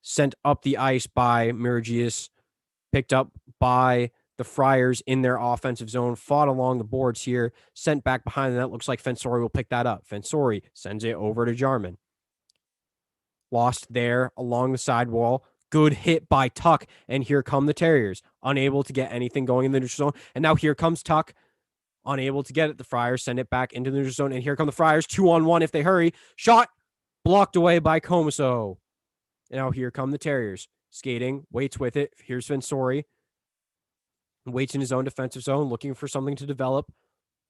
Sent up the ice by Miragius. Picked up by the Friars in their offensive zone. Fought along the boards here. Sent back behind the net. Looks like Fensori will pick that up. Fensori sends it over to Jarman. lost there along the sidewall. Good hit by Tuck, and here come the Terriers, unable to get anything going in the neutral zone. And now here comes Tuck, unable to get it. The Friars send it back into the neutral zone, and here come the Friars, 2-on-1 if they hurry. Shot blocked away by Comiso. And now here come the Terriers, skating, waits with it. Here's Fensori, waits in his own defensive zone, looking for something to develop,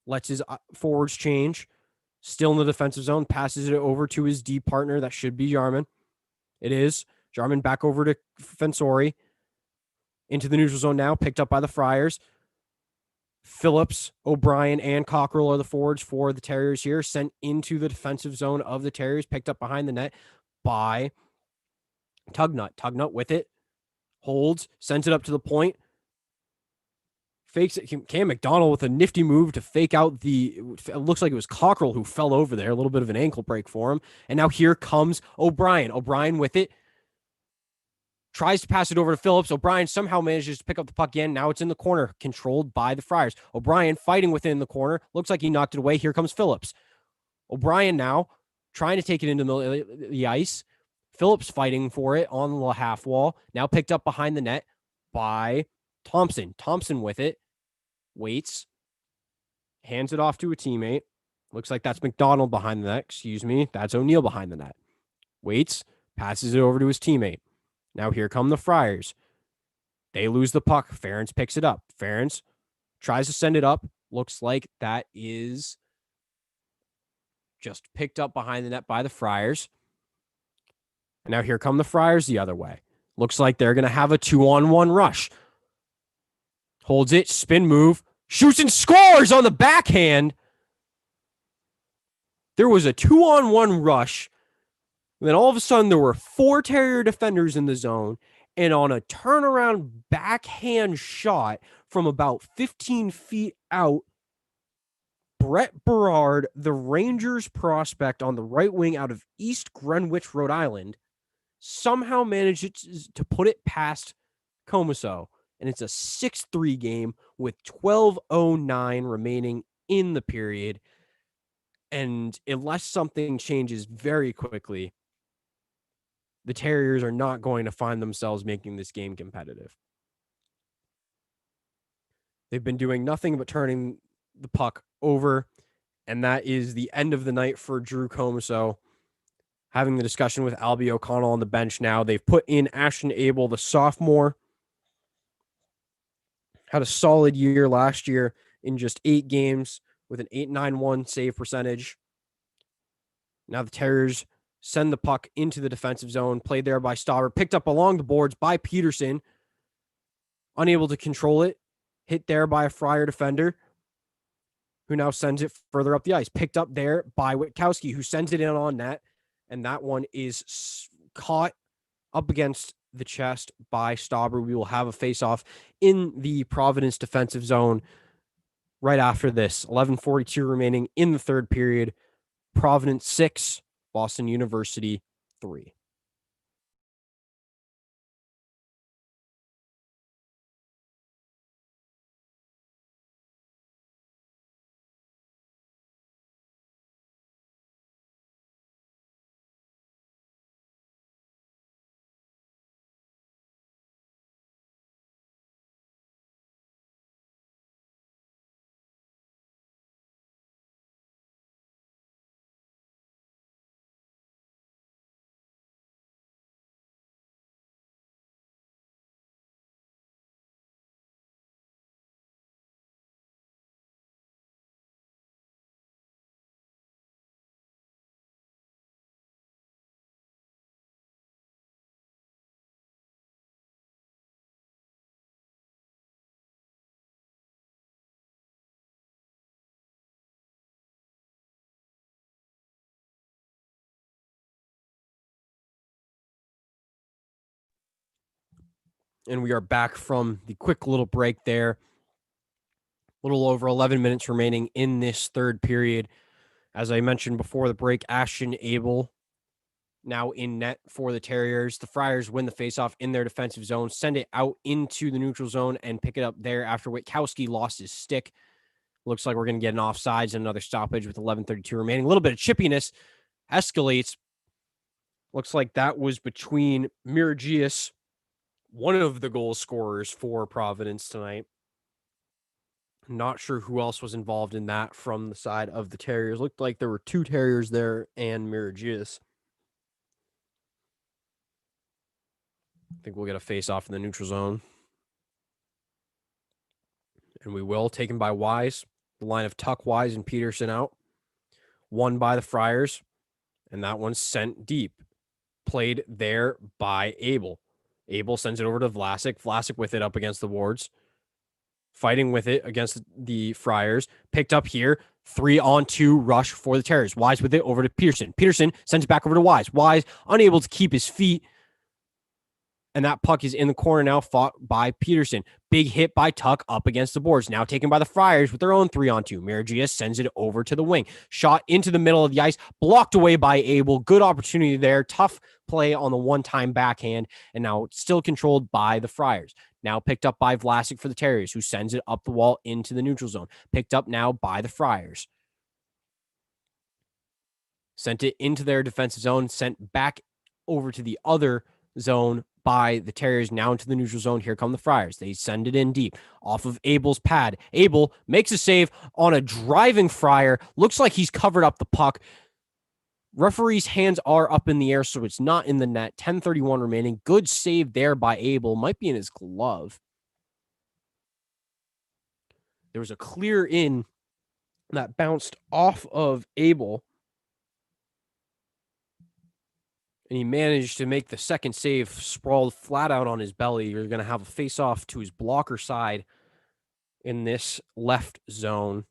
lets his forwards change, still in the defensive zone, passes it over to his D partner. That should be Jarman. It is. Jarman back over to Fensori. Into the neutral zone now, picked up by the Friars. Phillips, O'Brien, and Cockrell are the forwards for the Terriers here. Sent into the defensive zone of the Terriers, picked up behind the net by Tugnut. Tugnut with it, holds, sends it up to the point. Fakes it. Cam McDonald with a nifty move to fake out it looks like it was Cockrell who fell over there. A little bit of an ankle break for him. And now here comes O'Brien. O'Brien with it. Tries to pass it over to Phillips. O'Brien somehow manages to pick up the puck again. Now it's in the corner, controlled by the Friars. O'Brien fighting within the corner. Looks like he knocked it away. Here comes Phillips. O'Brien now trying to take it into the ice. Phillips fighting for it on the half wall. Now picked up behind the net by Thompson. Thompson with it. Waits. Hands it off to a teammate. Looks like that's McDonald behind the net. Excuse me. That's O'Neill behind the net. Waits. Passes it over to his teammate. Now here come the Friars. They lose the puck. Ferentz picks it up. Ferentz tries to send it up. Looks like that is just picked up behind the net by the Friars. And now here come the Friars the other way. Looks like they're going to have a 2-on-1 rush. Holds it, spin move, shoots and scores on the backhand. There was a 2-on-1 rush. Then all of a sudden, there were 4 Terrier defenders in the zone. And on a turnaround backhand shot from about 15 feet out, Brett Berard, the Rangers prospect on the right wing out of East Greenwich, Rhode Island, somehow managed to put it past Comiso. And it's a 6-3 game with 12:09 remaining in the period. And unless something changes very quickly, the Terriers are not going to find themselves making this game competitive. They've been doing nothing but turning the puck over, and that is the end of the night for Drew Comiso. Having the discussion with Albie O'Connell on the bench now. They've put in Ashton Abel, the sophomore. Had a solid year last year in just 8 games with an .891 save percentage. Now the Terriers send the puck into the defensive zone, played there by Stauber, picked up along the boards by Peterson, unable to control it, hit there by a Friar defender, who now sends it further up the ice, picked up there by Witkowski, who sends it in on net, and that one is caught up against the chest by Stauber. We will have a face-off in the Providence defensive zone right after this. 11:42 remaining in the third period. Providence 6, Boston University 3. And we are back from the quick little break there. A little over 11 minutes remaining in this third period. As I mentioned before the break, Ashton Abel now in net for the Terriers. The Friars win the faceoff in their defensive zone, send it out into the neutral zone, and pick it up there after Witkowski lost his stick. Looks like we're going to get an offsides and another stoppage with 11:32 remaining. A little bit of chippiness escalates. Looks like that was between Miragius, one of the goal scorers for Providence tonight. Not sure who else was involved in that from the side of the Terriers. Looked like there were two Terriers there and Miragius. I think we'll get a face-off in the neutral zone. And we will. Taken by Wise. The line of Tuck, Wise, and Peterson out. Won by the Friars. And that one's sent deep. Played there by Abel. Abel sends it over to Vlasic. Vlasic with it up against the Wards. Fighting with it against the Friars. Picked up here. 3-on-2 rush for the Terriers. Wise with it over to Peterson. Peterson sends it back over to Wise. Wise unable to keep his feet. And that puck is in the corner now, fought by Peterson. Big hit by Tuck up against the boards. Now taken by the Friars with their own 3-on-2. Miragius sends it over to the wing. Shot into the middle of the ice. Blocked away by Abel. Good opportunity there. Tough play on the one-time backhand. And now still controlled by the Friars. Now picked up by Vlasic for the Terriers, who sends it up the wall into the neutral zone. Picked up now by the Friars. Sent it into their defensive zone. Sent back over to the other zone by the Terriers, now into the neutral zone. Here come the Friars. They send it in deep off of Abel's pad. Abel makes a save on a driving Friar. Looks like he's covered up the puck. Referee's hands are up in the air, so it's not in the net. 10:31 remaining. Good save there by Abel. Might be in his glove. There was a clear in that bounced off of Abel. And he managed to make the second save, sprawled flat out on his belly. You're going to have a face-off to his blocker side in this left zone.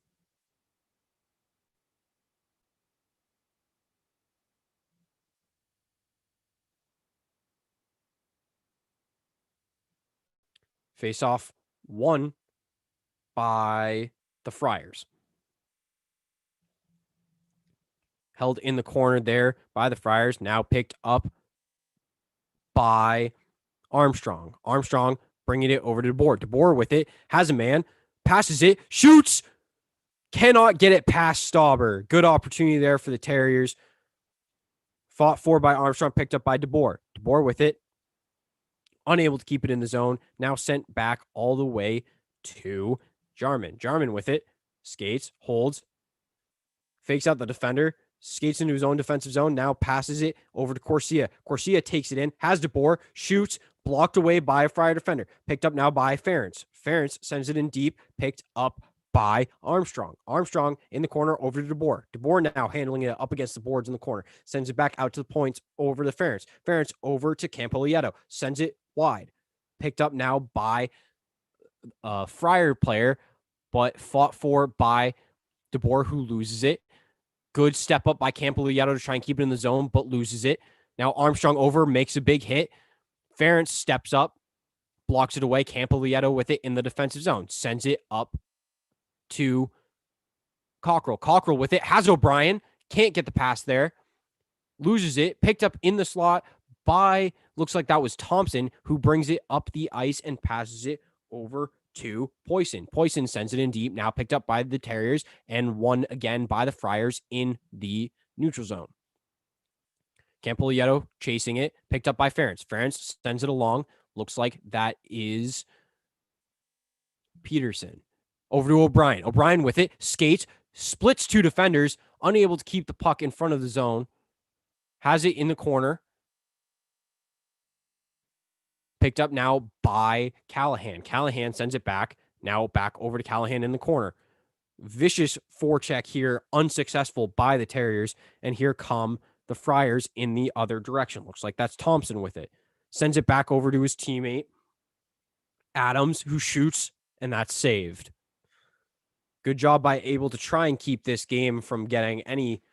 Face-off won by the Friars. Held in the corner there by the Friars. Now picked up by Armstrong. Armstrong bringing it over to DeBoer. DeBoer with it. Has a man. Passes it. Shoots. Cannot get it past Stauber. Good opportunity there for the Terriers. Fought for by Armstrong. Picked up by DeBoer. DeBoer with it. Unable to keep it in the zone. Now sent back all the way to Jarman. Jarman with it. Skates. Holds. Fakes out the defender. Skates into his own defensive zone. Now passes it over to Corsia. Corsia takes it in. Has DeBoer. Shoots. Blocked away by a Friar defender. Picked up now by Ferentz. Ferentz sends it in deep. Picked up by Armstrong. Armstrong in the corner over to DeBoer. DeBoer now handling it up against the boards in the corner. Sends it back out to the points over to Ferentz. Ferentz over to Campolietto. Sends it wide. Picked up now by a Friar player, but fought for by DeBoer, who loses it. Good step up by Campolietto to try and keep it in the zone, but loses it. Now Armstrong over, makes a big hit. Ferentz steps up, blocks it away. Campolietto with it in the defensive zone. Sends it up to Cockrell. Cockrell with it. Has O'Brien. Can't get the pass there. Loses it. Picked up in the slot by, looks like that was Thompson, who brings it up the ice and passes it over to Poisson. Poisson sends it in deep. Now picked up by the Terriers and won again by the Friars in the neutral zone. Campolietto chasing it. Picked up by Ferentz. Ferentz sends it along. Looks like that is Peterson. Over to O'Brien. O'Brien with it. Skates. Splits two defenders. Unable to keep the puck in front of the zone. Has it in the corner. Picked up now by Callahan. Callahan sends it back. Now back over to Callahan in the corner. Vicious forecheck here. Unsuccessful by the Terriers. And here come the Friars in the other direction. Looks like that's Thompson with it. Sends it back over to his teammate, Adams, who shoots, and that's saved. Good job by Abel to try and keep this game from getting any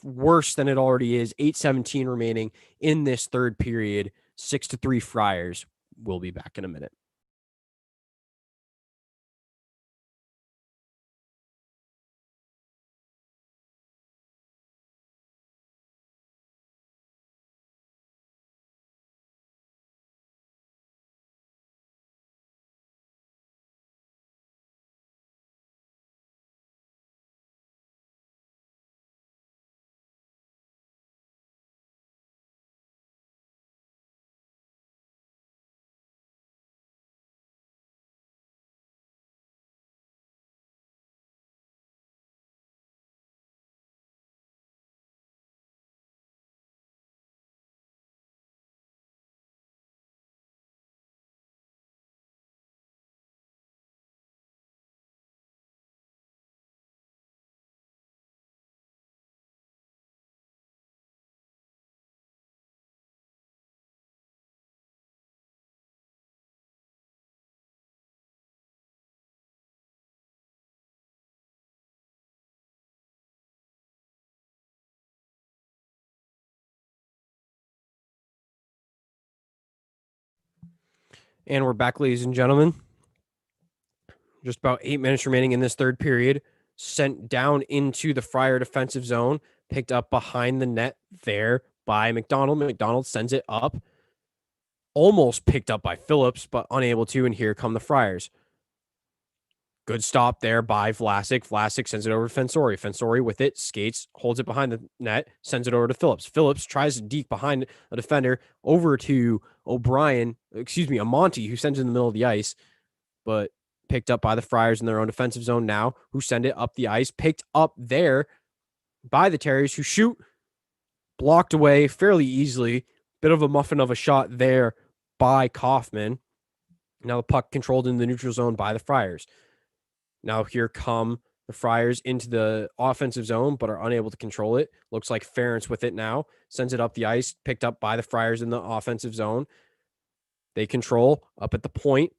worse than it already is. 8:17 remaining in this third period. 6-3 Friars. We'll be back in a minute. And we're back, ladies and gentlemen. Just about 8 minutes remaining in this third period. Sent down into the Friar defensive zone. Picked up behind the net there by McDonald. McDonald sends it up. Almost picked up by Phillips, but unable to. And here come the Friars. Good stop there by Vlasic. Vlasic sends it over to Fensori. Fensori with it, skates, holds it behind the net, sends it over to Phillips. Phillips tries to deke behind a defender over to Amonte, who sends it in the middle of the ice, but picked up by the Friars in their own defensive zone now, who send it up the ice, picked up there by the Terriers, who shoot, blocked away fairly easily. Bit of a muffin of a shot there by Kaufman. Now the puck controlled in the neutral zone by the Friars. Now here come the Friars into the offensive zone, but are unable to control it. Looks like Ferentz with it now. Sends it up the ice, picked up by the Friars in the offensive zone. They control up at the point.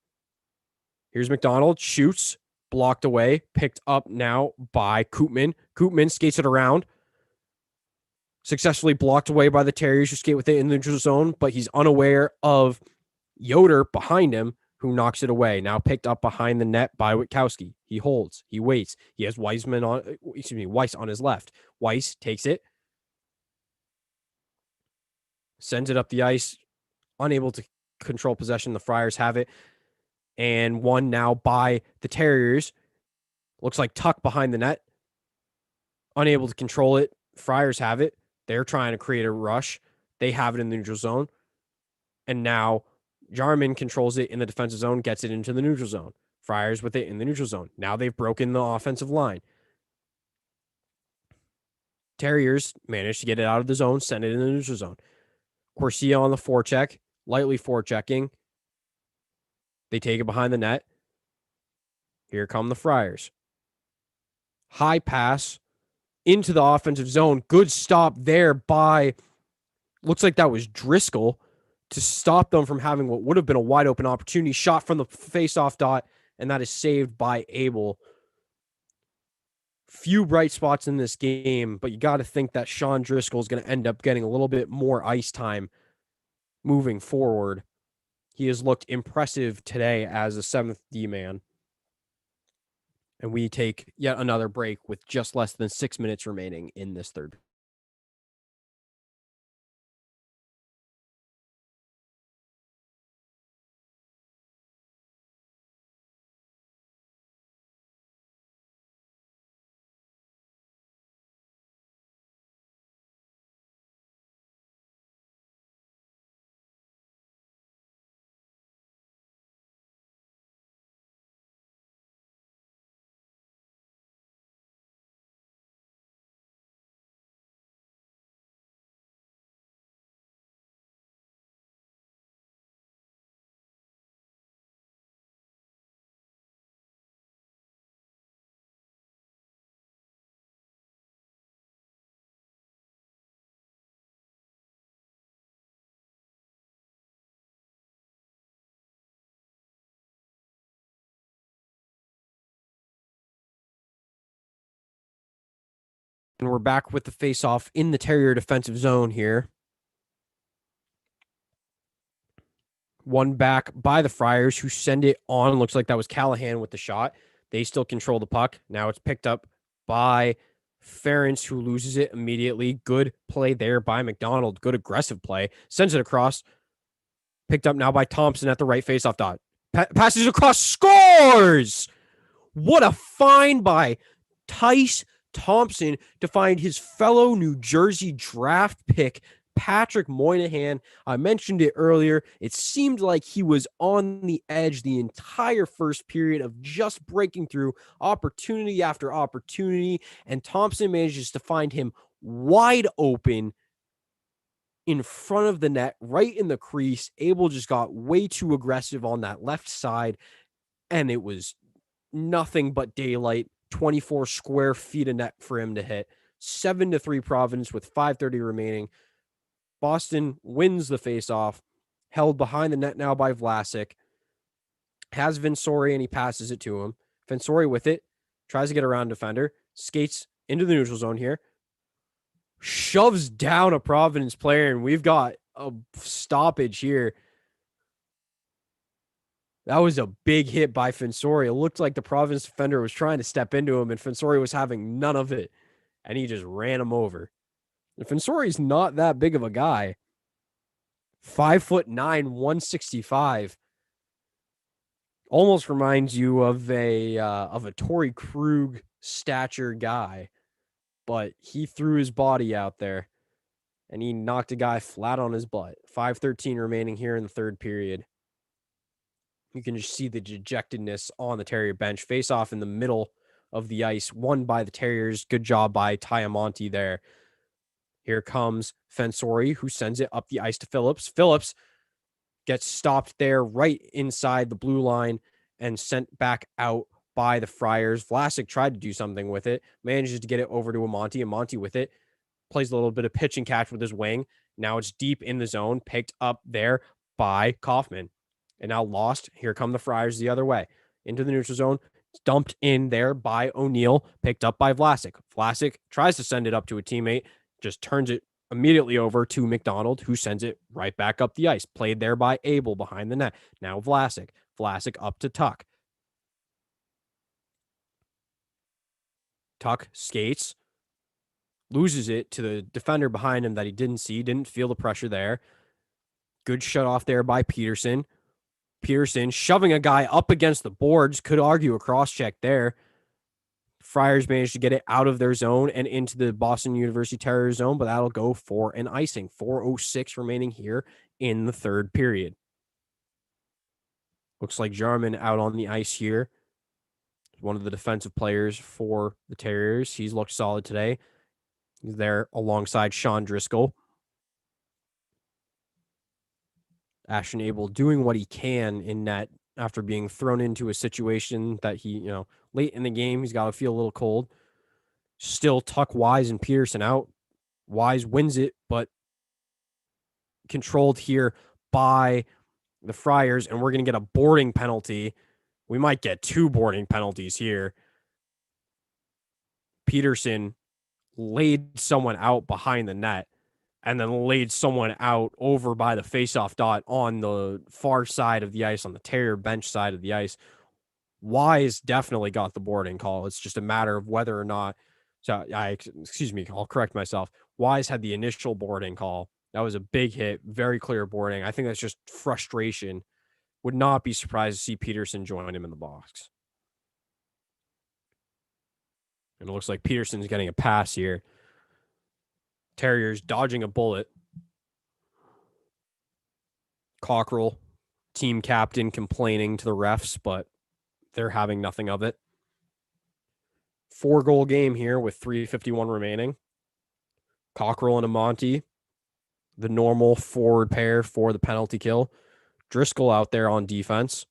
Here's McDonald, shoots, blocked away, picked up now by Koopman. Koopman skates it around. Successfully blocked away by the Terriers, who skate with it in the neutral zone, but he's unaware of Yoder behind him, who knocks it away. Now picked up behind the net by Witkowski. He holds. He waits. He has Weiss on his left. Weiss takes it, sends it up the ice, unable to control possession. The Friars have it, and won now by the Terriers. Looks like Tuck behind the net, unable to control it. Friars have it. They're trying to create a rush. They have it in the neutral zone, and now Jarman controls it in the defensive zone, gets it into the neutral zone. Friars with it in the neutral zone. Now they've broken the offensive line. Terriers managed to get it out of the zone, send it in the neutral zone. Corsia on the forecheck, lightly forechecking. They take it behind the net. Here come the Friars. High pass into the offensive zone. Good stop there by, looks like that was Driscoll, to stop them from having what would have been a wide open opportunity. Shot from the face-off dot, and that is saved by Abel. Few bright spots in this game, but you got to think that Sean Driscoll is going to end up getting a little bit more ice time moving forward. He has looked impressive today as a 7th D man. And we take yet another break with just less than 6 minutes remaining in this third. And we're back with the face-off in the Terrier defensive zone here. One back by the Friars, who send it on. Looks like that was Callahan with the shot. They still control the puck. Now it's picked up by Ferentz, who loses it immediately. Good play there by McDonald. Good aggressive play. Sends it across. Picked up now by Thompson at the right faceoff dot. Passes across. Scores! What a find by Tice Thompson to find his fellow New Jersey draft pick, Patrick Moynihan. I mentioned it earlier. It seemed like he was on the edge the entire first period of just breaking through opportunity after opportunity, and Thompson manages to find him wide open in front of the net, right in the crease. Abel just got way too aggressive on that left side, and it was nothing but daylight. 24 square feet of net for him to hit. 7-3 Providence with 5:30 remaining. Boston wins the faceoff, held behind the net now by Vlasic. Has Vinsori, and he passes it to him. Vinsori with it, tries to get around defender, skates into the neutral zone here, shoves down a Providence player, and we've got a stoppage here. That was a big hit by Fensori. It looked like the Providence defender was trying to step into him, and Fensori was having none of it, and he just ran him over. And Fensori's not that big of a guy. 5'9", 165. Almost reminds you of a Torrey Krug stature guy, but he threw his body out there, and he knocked a guy flat on his butt. 5:13 remaining here in the third period. You can just see the dejectedness on the Terrier bench. Face off in the middle of the ice, won by the Terriers. Good job by Tiamonte there. Here comes Fensori, who sends it up the ice to Phillips. Phillips gets stopped there right inside the blue line and sent back out by the Friars. Vlasic tried to do something with it, manages to get it over to Amonte. Amonte with it, plays a little bit of pitch and catch with his wing. Now it's deep in the zone, picked up there by Kaufman. And now lost. Here come the Friars the other way. Into the neutral zone. Dumped in there by O'Neill. Picked up by Vlasic. Vlasic tries to send it up to a teammate. Just turns it immediately over to McDonald, who sends it right back up the ice. Played there by Abel behind the net. Now Vlasic. Vlasic up to Tuck. Tuck skates. Loses it to the defender behind him that he didn't see. Didn't feel the pressure there. Good shut off there by Peterson. Peterson shoving a guy up against the boards. Could argue a cross check there. Friars managed to get it out of their zone and into the Boston University Terrier zone, but that'll go for an icing. 4:06 remaining here in the third period. Looks like Jarman out on the ice here. One of the defensive players for the Terriers. He's looked solid today. He's there alongside Sean Driscoll. Ashton Abel doing what he can in net after being thrown into a situation that he, late in the game, he's got to feel a little cold. Still Tuck, Wise, and Peterson out. Wise wins it, but controlled here by the Friars, and we're going to get a boarding penalty. We might get 2 boarding penalties here. Peterson laid someone out behind the net and then laid someone out over by the faceoff dot on the far side of the ice, on the Terrier bench side of the ice. Wise definitely got the boarding call. It's just a matter of whether or not. I'll correct myself. Wise had the initial boarding call. That was a big hit, very clear boarding. I think that's just frustration. Would not be surprised to see Peterson join him in the box. And it looks like Peterson's getting a pass here. Terriers dodging a bullet. Cockrell, team captain, complaining to the refs, but they're having nothing of it. 4-goal game here with 3:51 remaining. Cockrell and Amonte, the normal forward pair for the penalty kill. Driscoll out there on defense.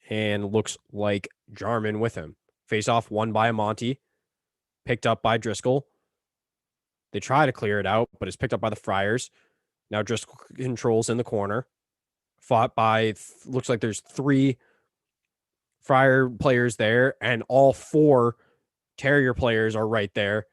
And looks like Jarman with him. Face off won by Amonte. Picked up by Driscoll. They try to clear it out, but it's picked up by the Friars. Now Driscoll controls in the corner. Fought by, looks like there's 3 Friar players there, and all 4 Terrier players are right there.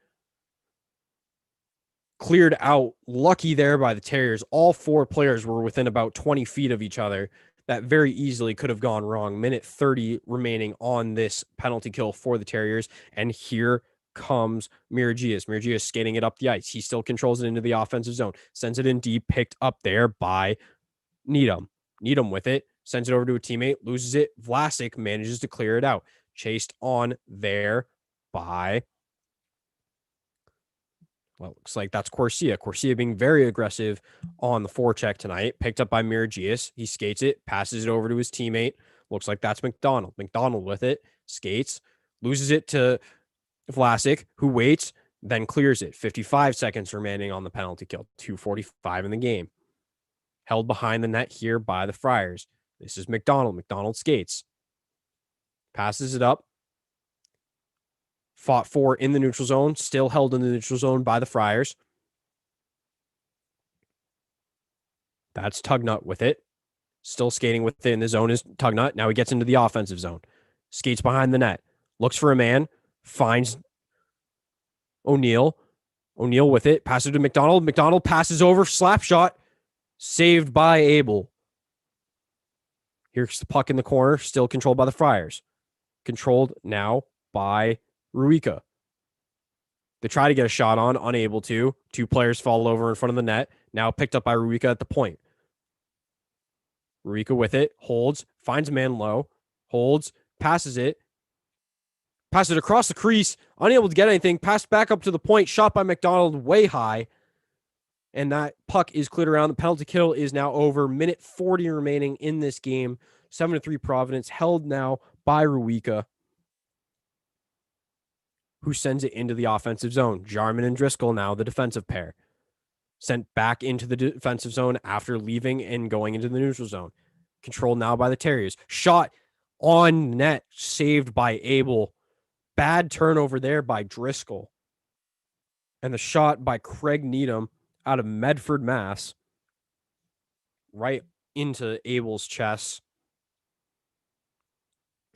Cleared out. Lucky there by the Terriers. All 4 players were within about 20 feet of each other. That very easily could have gone wrong. Minute 30 remaining on this penalty kill for the Terriers. And here comes Miragias. Miragias skating it up the ice. He still controls it into the offensive zone. Sends it in deep. Picked up there by Needham. Needham with it. Sends it over to a teammate. Loses it. Vlasic manages to clear it out. Chased on there by... Well, looks like that's Corsia. Corsia being very aggressive on the forecheck tonight. Picked up by Miragias. He skates it, passes it over to his teammate. Looks like that's McDonald. McDonald with it, skates, loses it to Vlasic, who waits, then clears it. 55 seconds remaining on the penalty kill. 2:45 in the game. Held behind the net here by the Friars. This is McDonald. McDonald skates. Passes it up. Fought for in the neutral zone, still held in the neutral zone by the Friars. That's Tugnut with it. Still skating with it in the zone is Tugnut. Now he gets into the offensive zone. Skates behind the net. Looks for a man. Finds O'Neill. O'Neill with it. Passes to McDonald. McDonald passes over. Slap shot. Saved by Abel. Here's the puck in the corner, still controlled by the Friars. Controlled now by Ruika. They try to get a shot on, unable to. Two players fall over in front of the net. Now picked up by Ruika at the point. Ruika with it, holds, finds a man low, holds, passes it across the crease, unable to get anything, passed back up to the point, shot by McDonald way high, and that puck is cleared around. The penalty kill is now over. Minute 40 remaining in this game. 7-3 Providence, held now by Ruika, who sends it into the offensive zone. Jarman and Driscoll now the defensive pair. Sent back into the defensive zone after leaving and going into the neutral zone. Controlled now by the Terriers. Shot on net, saved by Abel. Bad turnover there by Driscoll. And the shot by Craig Needham out of Medford, Mass. Right into Abel's chest.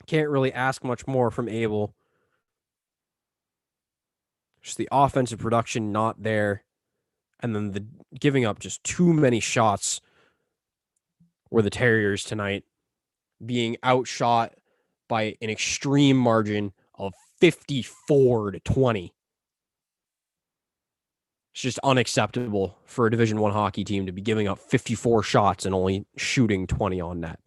Can't really ask much more from Abel. Just the offensive production not there. And then the giving up just too many shots were the Terriers tonight, being outshot by an extreme margin of 54-20. It's just unacceptable for a Division I hockey team to be giving up 54 shots and only shooting 20 on net.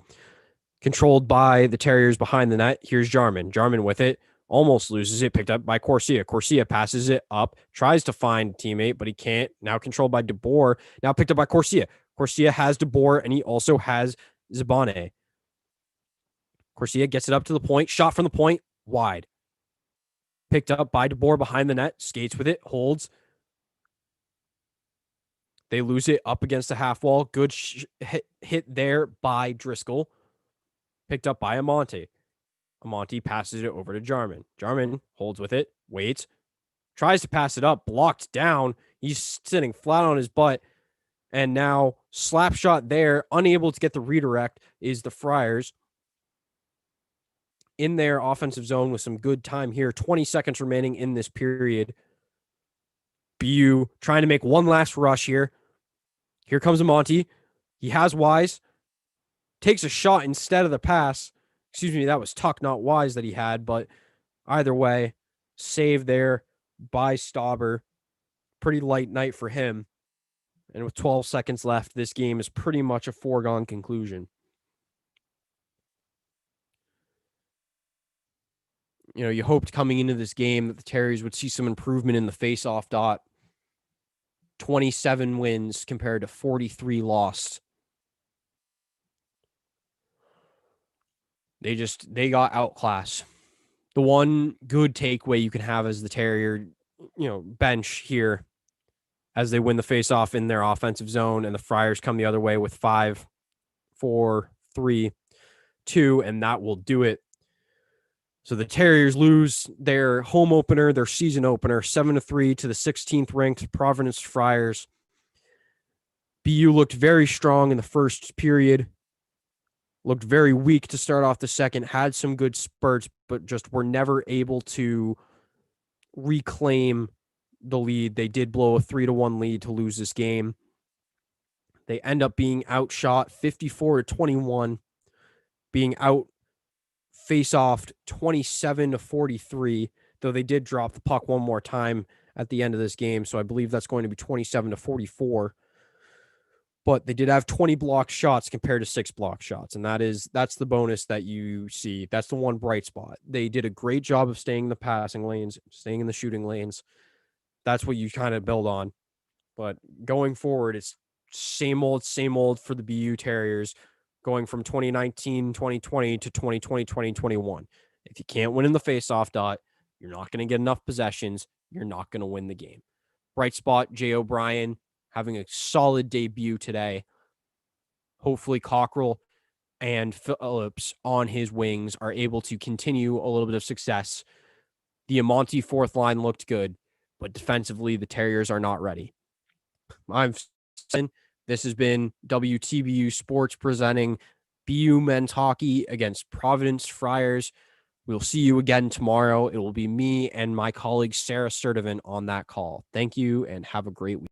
Controlled by the Terriers behind the net. Here's Jarman. Jarman with it. Almost loses it. Picked up by Corsia. Corsia passes it up. Tries to find a teammate, but he can't. Now controlled by DeBoer. Now picked up by Corsia. Corsia has DeBoer, and he also has Zabane. Corsia gets it up to the point. Shot from the point. Wide. Picked up by DeBoer behind the net. Skates with it. Holds. They lose it up against the half wall. Good hit there by Driscoll. Picked up by Amante. Amante passes it over to Jarman. Jarman holds with it. Waits. Tries to pass it up. Blocked down. He's sitting flat on his butt. And now slap shot there. Unable to get the redirect is the Friars. In their offensive zone with some good time here. 20 seconds remaining in this period. BU trying to make one last rush here. Here comes Amante. He has Wise. Takes a shot instead of the pass. Excuse me, that was Tuck, not Wise that he had. But either way, save there by Stauber. Pretty light night for him. And with 12 seconds left, this game is pretty much a foregone conclusion. You know, you hoped coming into this game that the Terriers would see some improvement in the face-off dot. 27 wins compared to 43 lost. They got outclassed. The one good takeaway you can have as the Terrier, bench here as they win the face-off in their offensive zone, and the Friars come the other way with 5, 4, 3, 2, and that will do it. So the Terriers lose their home opener, their season opener, 7-3 to the 16th ranked Providence Friars. BU looked very strong in the first period. Looked very weak to start off the second, had some good spurts, but just were never able to reclaim the lead. They did blow a 3-1 lead to lose this game. They end up being outshot 54-21, being out face-offed 27-43, though they did drop the puck one more time at the end of this game, so I believe that's going to be 27-44. But they did have 20 blocked shots compared to 6 blocked shots, and that's the bonus that you see. That's the one bright spot. They did a great job of staying in the passing lanes, staying in the shooting lanes. That's what you kind of build on. But going forward, it's same old for the BU Terriers, going from 2019, 2020 to 2020, 2021. If you can't win in the faceoff dot, you're not going to get enough possessions. You're not going to win the game. Bright spot, Jay O'Brien, having a solid debut today. Hopefully Cockrell and Phillips on his wings are able to continue a little bit of success. The Amante fourth line looked good, but defensively, the Terriers are not ready. This has been WTBU Sports presenting BU men's hockey against Providence Friars. We'll see you again tomorrow. It will be me and my colleague Sarah Sturdivant on that call. Thank you and have a great week.